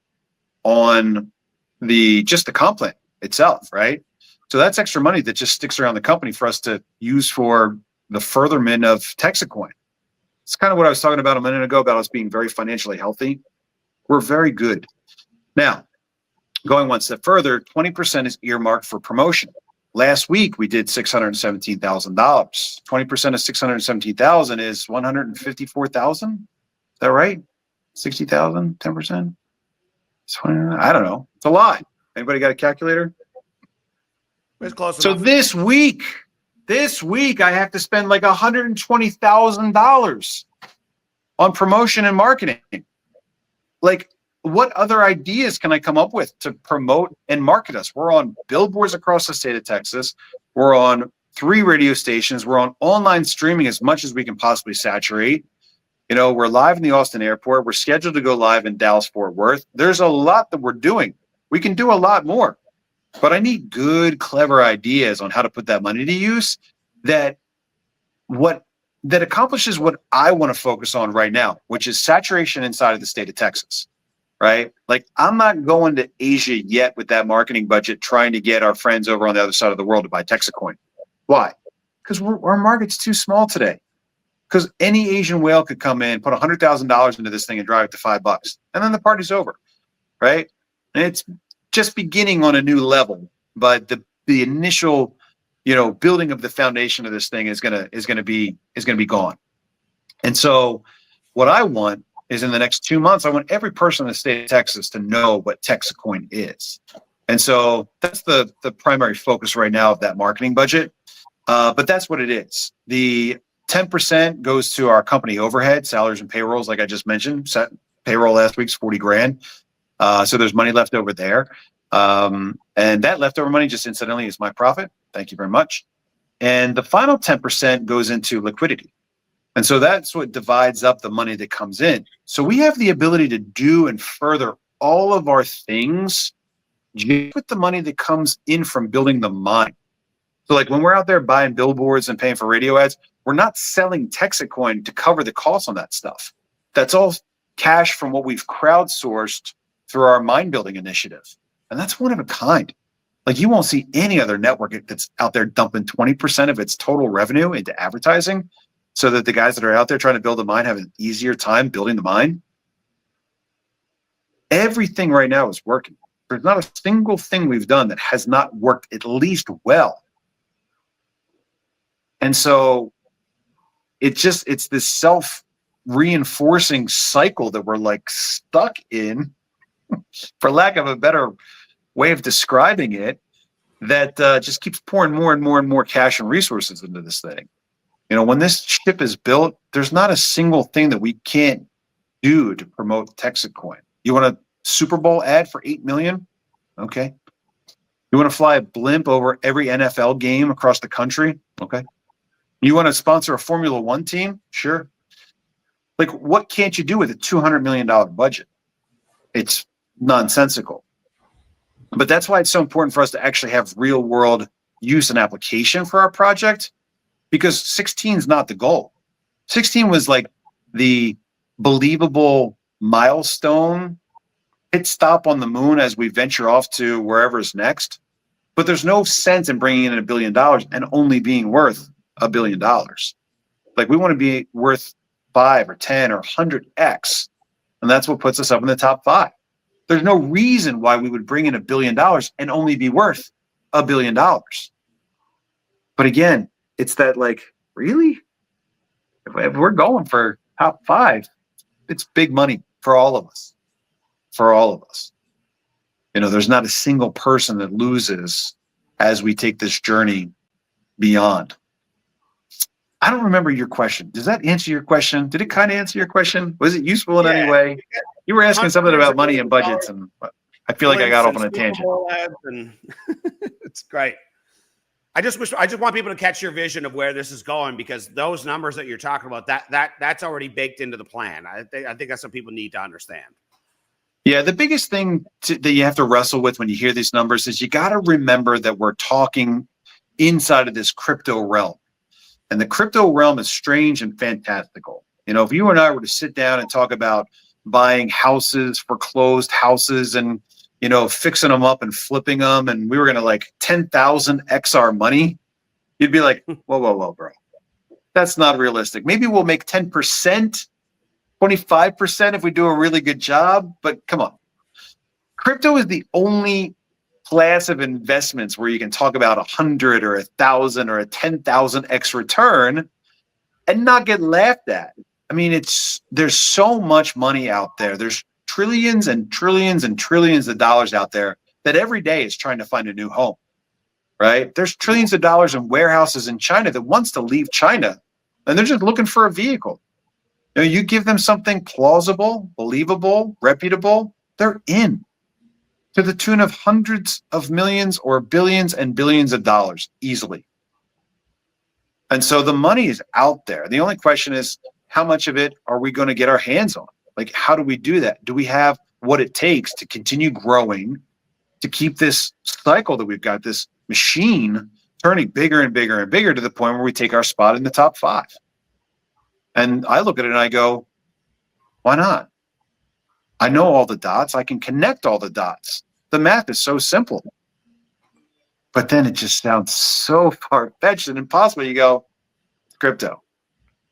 on just the comp plan itself, right? So that's extra money that just sticks around the company for us to use for the furtherment of Texit coin. It's kind of what I was talking about a minute ago about us being very financially healthy. We're very good. Now, going one step further, 20% is earmarked for promotion. Last week, we did $617,000. 20% of $617,000 is $154,000. Is that right? 60,000, 10%? I don't know. It's a lot. Anybody got a calculator? It's close So enough. this week, I have to spend like $120,000 on promotion and marketing. Like, what other ideas can I come up with to promote and market us? We're on billboards across the state of Texas. We're on 3 radio stations. We're on online streaming as much as we can possibly saturate. We're live in the Austin airport. We're scheduled to go live in Dallas, Fort Worth. There's a lot that we're doing. We can do a lot more, but I need good, clever ideas on how to put that money to use that accomplishes what I want to focus on right now, which is saturation inside of the state of Texas. Right? Like, I'm not going to Asia yet with that marketing budget trying to get our friends over on the other side of the world to buy Texit coin. Why? Because our market's too small today. Because any Asian whale could come in, put $100,000 into this thing and drive it to $5, and then the party's over, right? And it's just beginning on a new level, but the initial, building of the foundation of this thing is gonna be gone. And so, what I want is in the next 2 months, I want every person in the state of Texas to know what Texit coin is. And so that's the primary focus right now of that marketing budget. But that's what it is. The 10% goes to our company overhead, salaries and payrolls, like I just mentioned. Payroll last week's 40 grand. So there's money left over there. And that leftover money, just incidentally, is my profit. Thank you very much. And the final 10% goes into liquidity. And so that's what divides up the money that comes in. So we have the ability to do and further all of our things just with the money that comes in from building the mine. So like when we're out there buying billboards and paying for radio ads, we're not selling Texit coin to cover the costs on that stuff. That's all cash from what we've crowdsourced through our mine building initiative. And that's one of a kind. Like, you won't see any other network that's out there dumping 20% of its total revenue into advertising so that the guys that are out there trying to build a mine have an easier time building the mine. Everything right now is working. There's not a single thing we've done that has not worked at least well. And so it's this self-reinforcing cycle that we're like stuck in, for lack of a better way of describing it, that just keeps pouring more and more and more cash and resources into this thing. When this ship is built, there's not a single thing that we can't do to promote Texit coin. You want a Super Bowl ad for $8 million? Okay. You want to fly a blimp over every NFL game across the country? Okay. You want to sponsor a Formula One team? Sure. Like, what can't you do with a $200 million budget? It's nonsensical. But that's why it's so important for us to actually have real world use and application for our project, because 16 is not the goal. 16 was like the believable milestone pit stop on the moon as we venture off to wherever's next. But there's no sense in bringing in $1 billion and only being worth $1 billion. Like, we want to be worth 5 or 10 or 100x. And that's what puts us up in the top 5. There's no reason why we would bring in $1 billion and only be worth $1 billion. But again, it's that, like, really? If we're going for top 5, it's big money for all of us. For all of us. There's not a single person that loses as we take this journey beyond. I don't remember your question. Does that answer your question? Did it kind of answer your question? Was it useful in any way? You were asking something about money and budgets, and I feel like I got off on a tangent. It's great. I just want people to catch your vision of where this is going, because those numbers that you're talking about, that's already baked into the plan. I think that's what people need to understand. Yeah, the biggest thing that you have to wrestle with when you hear these numbers is you got to remember that we're talking inside of this crypto realm. And the crypto realm is strange and fantastical. If you and I were to sit down and talk about buying houses, foreclosed houses, and, fixing them up and flipping them, and we were going to like 10,000 XR money, you'd be like, whoa, bro. That's not realistic. Maybe we'll make 10%. 25% if we do a really good job, but come on. Crypto is the only class of investments where you can talk about 100 or 1,000 or a 10,000x return and not get laughed at. I mean, there's so much money out there. There's trillions and trillions and trillions of dollars out there that every day is trying to find a new home, right? There's trillions of dollars in warehouses in China that wants to leave China, and they're just looking for a vehicle. You give them something plausible, believable, reputable, they're in, to the tune of hundreds of millions or billions and billions of dollars easily. And so the money is out there. The only question is, how much of it are we going to get our hands on? Like, how do we do that? Do we have what it takes to continue growing, to keep this cycle that we've got, this machine turning bigger and bigger and bigger to the point where we take our spot in the top 5? And I look at it and I go, why not? I know all the dots. I can connect all the dots. The math is so simple. But then it just sounds so far-fetched and impossible. You go, it's crypto.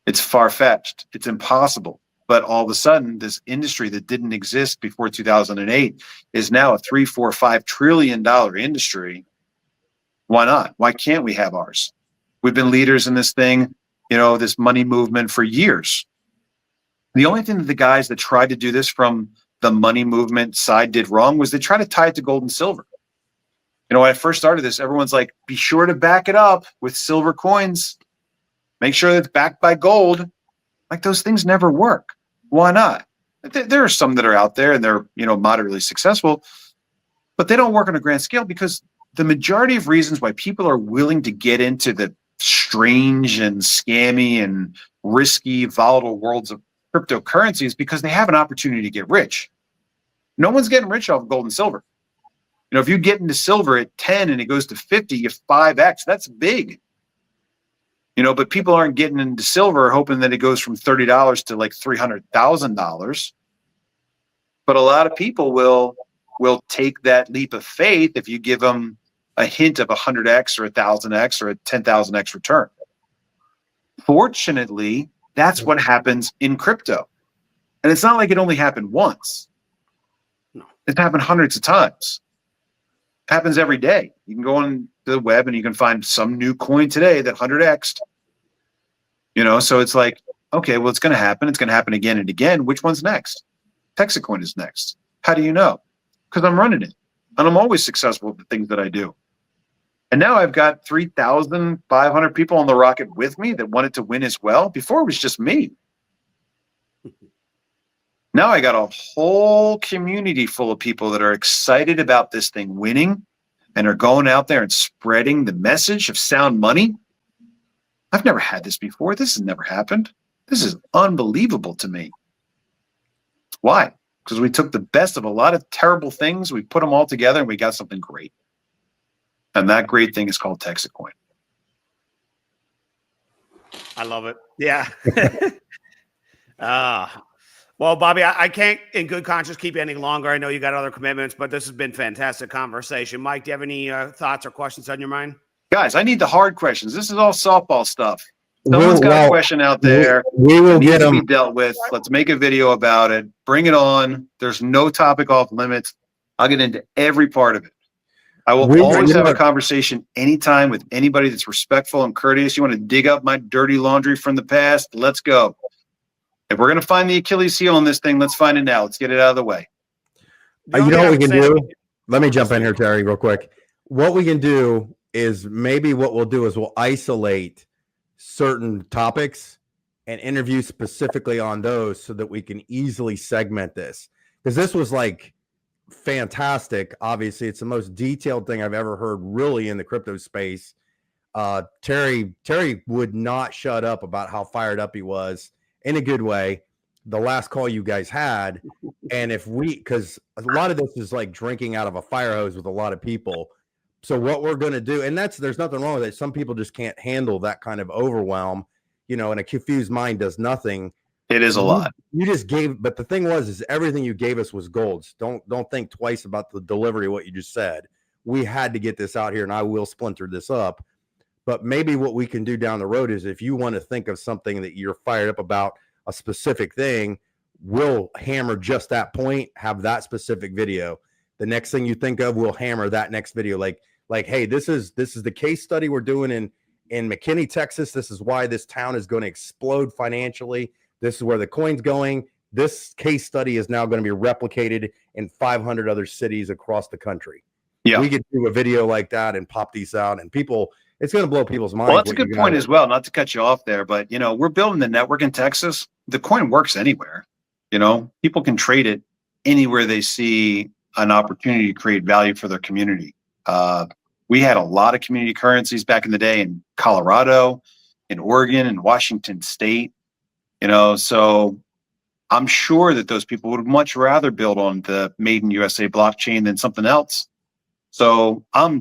It's far-fetched. It's impossible. But all of a sudden, this industry that didn't exist before 2008 is now a $3, $4, $5 trillion industry. Why not? Why can't we have ours? We've been leaders in this thing, this money movement for years. The only thing that the guys that tried to do this from the money movement side did wrong was they tried to tie it to gold and silver. When I first started this, everyone's like, be sure to back it up with silver coins. Make sure that it's backed by gold. Like, those things never work. Why not? There are some that are out there and they're, moderately successful, but they don't work on a grand scale, because the majority of reasons why people are willing to get into the strange and scammy and risky, volatile worlds of cryptocurrency is because they have an opportunity to get rich. No one's getting rich off of gold and silver. If you get into silver at 10 and it goes to 50, you 5x, that's big. But people aren't getting into silver hoping that it goes from $30 to like $300,000. But a lot of people will take that leap of faith if you give them a hint of 100x or 1,000x or a 10,000x return. Fortunately, that's what happens in crypto. And it's not like it only happened once. No. It's happened hundreds of times. It happens every day. You can go on the web and you can find some new coin today that 100x'd. So it's like, okay, well, it's going to happen. It's going to happen again and again. Which one's next? Texit coin is next. How do you know? Because I'm running it. And I'm always successful at the things that I do. And now I've got 3,500 people on the rocket with me that wanted to win as well. Before it was just me. Now I got a whole community full of people that are excited about this thing winning and are going out there and spreading the message of sound money. I've never had this before. This has never happened. This is unbelievable to me. Why? Because we took the best of a lot of terrible things, we put them all together, and we got something great. And that great thing is called Texit coin. I love it. Yeah. Well, Bobby, I can't in good conscience keep you any longer. I know you got other commitments, but this has been fantastic conversation. Mike, do you have any thoughts or questions on your mind? Guys, I need the hard questions. This is all softball stuff. Someone's got a question out there. We will get them. Be dealt with. Let's make a video about it. Bring it on. There's no topic off limits. I'll get into every part of it. I will always have a conversation anytime with anybody that's respectful and courteous. You want to dig up my dirty laundry from the past? Let's go. If we're going to find the Achilles heel on this thing, let's find it now. Let's get it out of the way. You know what we can do? Let me jump in here, Terry, real quick. What we can do is maybe what we'll do is we'll isolate certain topics and interview specifically on those so that we can easily segment this. Because this was like fantastic. Obviously, it's the most detailed thing I've ever heard really in the crypto space. Terry would not shut up about how fired up he was in a good way. The last call you guys had, and because a lot of this is like drinking out of a fire hose with a lot of people. So what we're going to do, and there's nothing wrong with it. Some people just can't handle that kind of overwhelm, and a confused mind does nothing. It is a lot. You just gave, but the thing is everything you gave us was gold. Don't think twice about the delivery of what you just said. We had to get this out here, and I will splinter this up. But maybe what we can do down the road is if you want to think of something that you're fired up about, a specific thing, we'll hammer just that point, have that specific video. The next thing you think of, we'll hammer that next video. Like, hey, this is the case study we're doing in McKinney, Texas. This is why this town is going to explode financially. This is where the coin's going. This case study is now going to be replicated in 500 other cities across the country. Yeah, we could do a video like that and pop these out, and it's going to blow people's minds. Well, that's a good point as well. Not to cut you off there, but we're building the network in Texas. The coin works anywhere. People can trade it anywhere they see an opportunity to create value for their community. We had a lot of community currencies back in the day in Colorado, in Oregon, and Washington State. So I'm sure that those people would much rather build on the Made in USA blockchain than something else. So I'm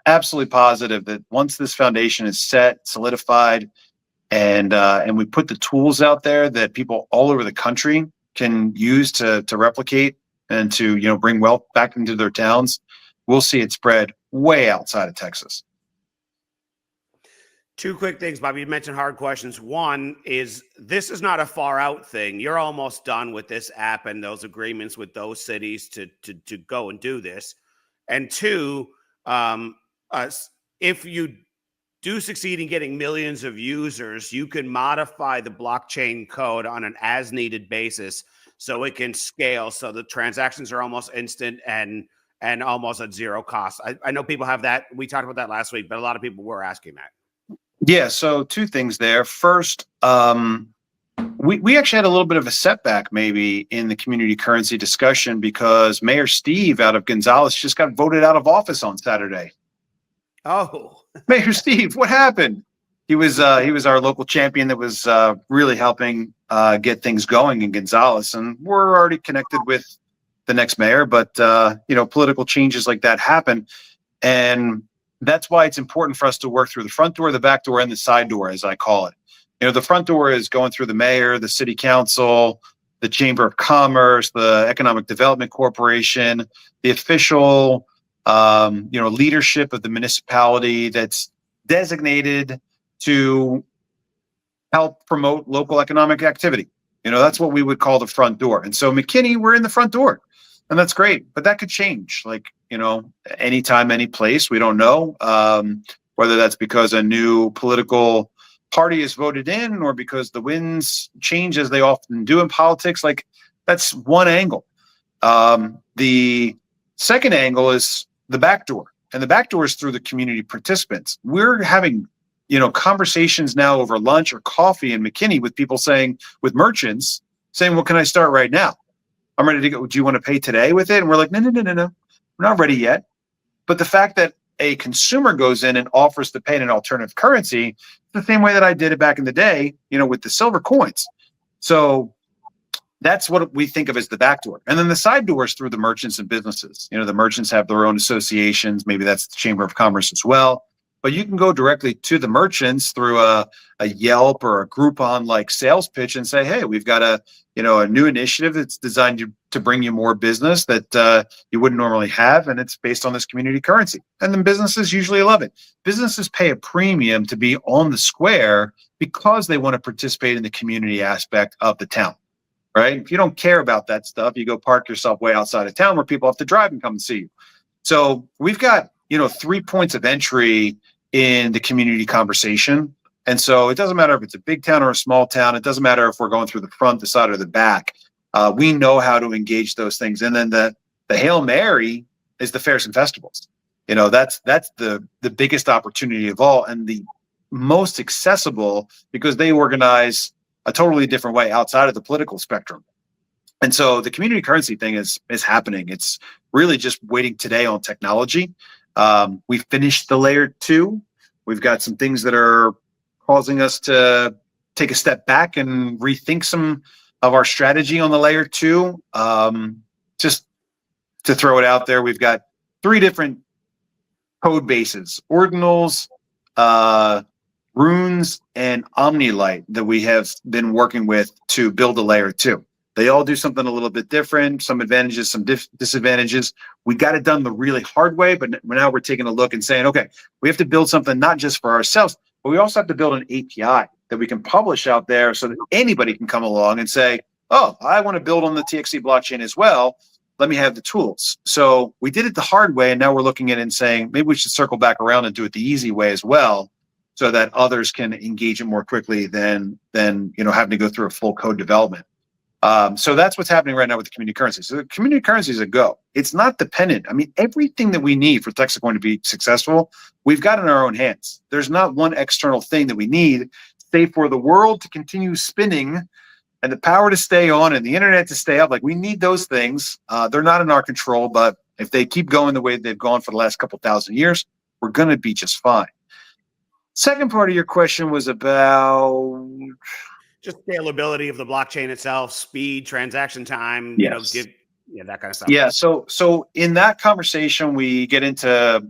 absolutely positive that once this foundation is set, solidified, and we put the tools out there that people all over the country can use to replicate and to bring wealth back into their towns, we'll see it spread way outside of Texas. Two quick things, Bobby. You mentioned hard questions. One is this is not a far out thing. You're almost done with this app and those agreements with those cities to go and do this. And two, if you do succeed in getting millions of users, you can modify the blockchain code on an as needed basis so it can scale. So the transactions are almost instant and almost at zero cost. I know people have that. We talked about that last week, but a lot of people were asking that. Yeah. So two things there. First, we actually had a little bit of a setback maybe in the community currency discussion because Mayor Steve out of Gonzales just got voted out of office on Saturday. Oh, Mayor Steve, what happened? He was our local champion that was really helping get things going in Gonzales, and we're already connected with the next mayor. But political changes like that happen, and that's why it's important for us to work through the front door, the back door, and the side door, as I call it. The front door is going through the mayor, the city council, the Chamber of Commerce, the Economic Development Corporation, the official leadership of the municipality that's designated to help promote local economic activity. That's what we would call the front door. And so McKinney, we're in the front door, and that's great, but that could change anytime, any place. We don't know whether that's because a new political party is voted in or because the winds change as they often do in politics. That's one angle. The second angle is the back door, and the back door is through the community participants. We're having, conversations now over lunch or coffee in McKinney with merchants saying, well, can I start right now? I'm ready to go. Do you want to pay today with it? And we're like, no. We're not ready yet. But the fact that a consumer goes in and offers to pay in an alternative currency, the same way that I did it back in the day, with the silver coins. So that's what we think of as the back door. And then the side door is through the merchants and businesses. The merchants have their own associations. Maybe that's the Chamber of Commerce as well. But you can go directly to the merchants through a Yelp or a Groupon-like sales pitch and say, hey, we've got a new initiative that's designed to bring you more business that you wouldn't normally have, and it's based on this community currency. And then businesses usually love it. Businesses pay a premium to be on the square because they want to participate in the community aspect of the town. Right? If you don't care about that stuff, you go park yourself way outside of town where people have to drive and come and see you. So we've got, 3 points of entry in the community conversation. And so it doesn't matter if it's a big town or a small town. It doesn't matter if we're going through the front, the side, or the back. We know how to engage those things. And then the Hail Mary is the fairs and festivals. That's the biggest opportunity of all, and the most accessible, because they organize a totally different way outside of the political spectrum. And so the community currency thing is happening. It's really just waiting today on technology. We finished the layer 2. We've got some things that are causing us to take a step back and rethink some of our strategy on the layer 2. Just to throw it out there, we've got 3 different code bases: ordinals, runes, and omnilight that we have been working with to build a layer 2. They all do something a little bit different, some advantages, some disadvantages. We got it done the really hard way, but now we're taking a look and saying, okay, we have to build something not just for ourselves, but we also have to build an API that we can publish out there so that anybody can come along and say, oh, I want to build on the TXT blockchain as well. Let me have the tools. So we did it the hard way, and now we're looking at it and saying, maybe we should circle back around and do it the easy way as well, so that others can engage it more quickly than having to go through a full code development. So that's what's happening right now with the community currency. So the community currency is a go. It's not dependent. I mean, everything that we need for Texit Coin to be successful, we've got in our own hands. There's not one external thing that we need, save for the world to continue spinning and the power to stay on and the internet to stay up. Like, we need those things. They're not in our control, but if they keep going the way they've gone for the last couple thousand years, we're going to be just fine. Second part of your question was about just scalability of the blockchain itself, speed, transaction time, yes. That kind of stuff. Yeah. So in that conversation, we get into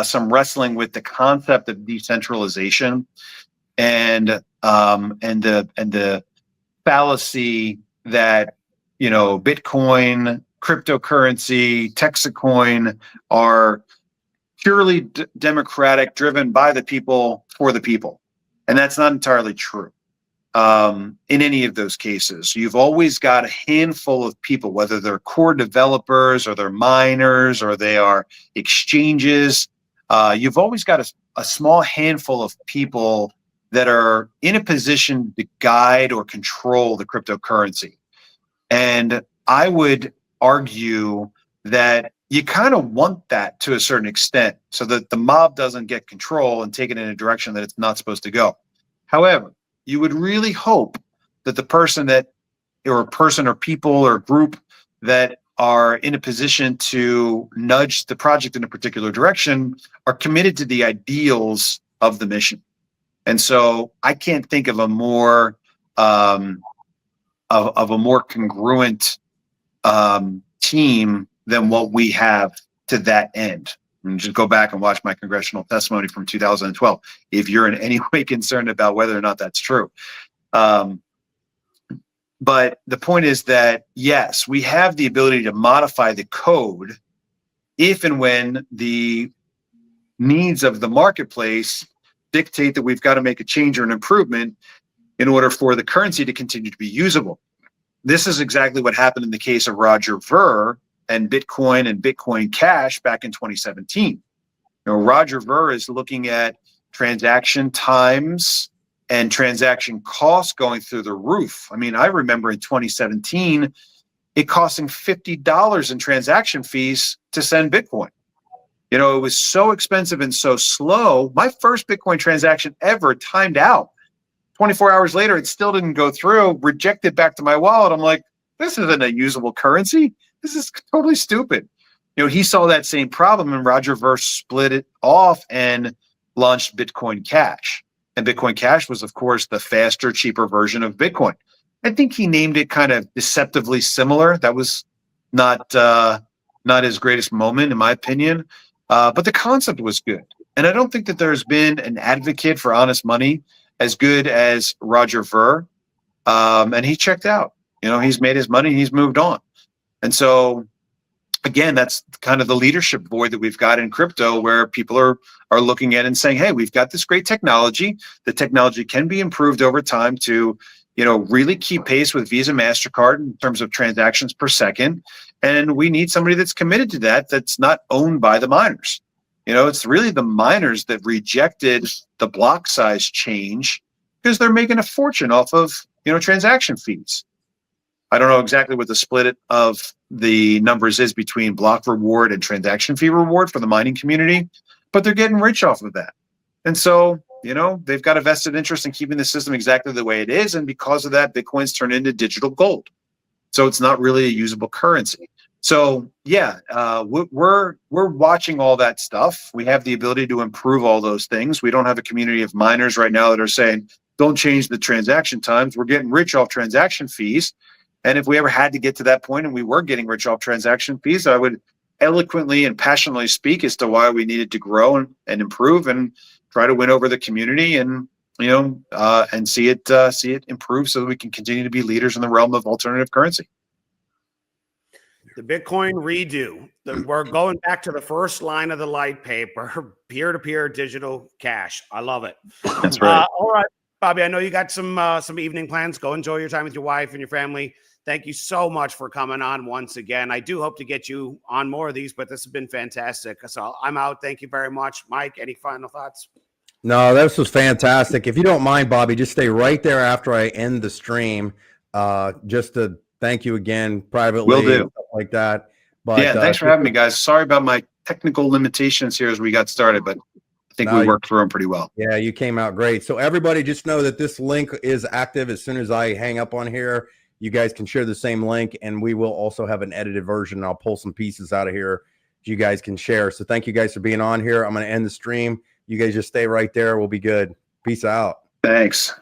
some wrestling with the concept of decentralization and the fallacy that Bitcoin, cryptocurrency, Texit Coin are purely democratic, driven by the people for the people, and that's not entirely true. In any of those cases, you've always got a handful of people, whether they're core developers or they're miners or they are exchanges. You've always got a small handful of people that are in a position to guide or control the cryptocurrency. And I would argue that you kind of want that to a certain extent so that the mob doesn't get control and take it in a direction that it's not supposed to go. However, you would really hope that the person or people or group that are in a position to nudge the project in a particular direction are committed to the ideals of the mission. And so I can't think of a more congruent team than what we have to that end. And just go back and watch my congressional testimony from 2012 if you're in any way concerned about whether or not that's true. But the point is that, yes, we have the ability to modify the code if and when the needs of the marketplace dictate that we've got to make a change or an improvement in order for the currency to continue to be usable. This is exactly what happened in the case of Roger Ver and Bitcoin Cash back in 2017. Roger Ver is looking at transaction times and transaction costs going through the roof. I mean, I remember in 2017, it costing $50 in transaction fees to send Bitcoin. It was so expensive and so slow. My first Bitcoin transaction ever timed out. 24 hours later, it still didn't go through, rejected back to my wallet. I'm like, this isn't a usable currency. This is totally stupid. He saw that same problem, and Roger Ver split it off and launched Bitcoin Cash. And Bitcoin Cash was, of course, the faster, cheaper version of Bitcoin. I think he named it kind of deceptively similar. That was not his greatest moment, in my opinion. But the concept was good. And I don't think that there's been an advocate for honest money as good as Roger Ver. And he checked out. He's made his money, he's moved on. And so, again, that's kind of the leadership void that we've got in crypto, where people are looking at it and saying, hey, we've got this great technology. The technology can be improved over time to, really keep pace with Visa, MasterCard in terms of transactions per second. And we need somebody that's committed to that, that's not owned by the miners. You know, it's really the miners that rejected the block size change because they're making a fortune off of, you know, transaction fees. I don't know exactly what the split of the numbers is between block reward and transaction fee reward for the mining community, but they're getting rich off of that. And so, you know, they've got a vested interest in keeping the system exactly the way it is. And because of that, Bitcoin's turned into digital gold. So it's not really a usable currency. So yeah, we're watching all that stuff. We have the ability to improve all those things. We don't have a community of miners right now that are saying, don't change the transaction times. We're getting rich off transaction fees. And if we ever had to get to that point and we were getting rich off transaction fees, I would eloquently and passionately speak as to why we needed to grow and improve and try to win over the community and, you know, and see it improve so that we can continue to be leaders in the realm of alternative currency. The Bitcoin redo. We're going back to the first line of the light paper, peer-to-peer digital cash. I love it. That's right. All right, Bobby, I know you got some evening plans. Go enjoy your time with your wife and your family. Thank you so much for coming on once again. I do hope to get you on more of these, but this has been fantastic. So I'm out. Thank you very much. Mike, any final thoughts? No, this was fantastic. If you don't mind, Bobby, just stay right there after I end the stream, just to thank you again privately. Will do. And stuff like that. But yeah, thanks for having me, guys. Sorry about my technical limitations here as we got started, but I think we worked through them pretty well. Yeah, you came out great. So everybody just know that this link is active. As soon as I hang up on here, you guys can share the same link, and we will also have an edited version. I'll pull some pieces out of here you guys can share. So thank you guys for being on here. I'm going to end the stream. You guys just stay right there. We'll be good. Peace out. Thanks.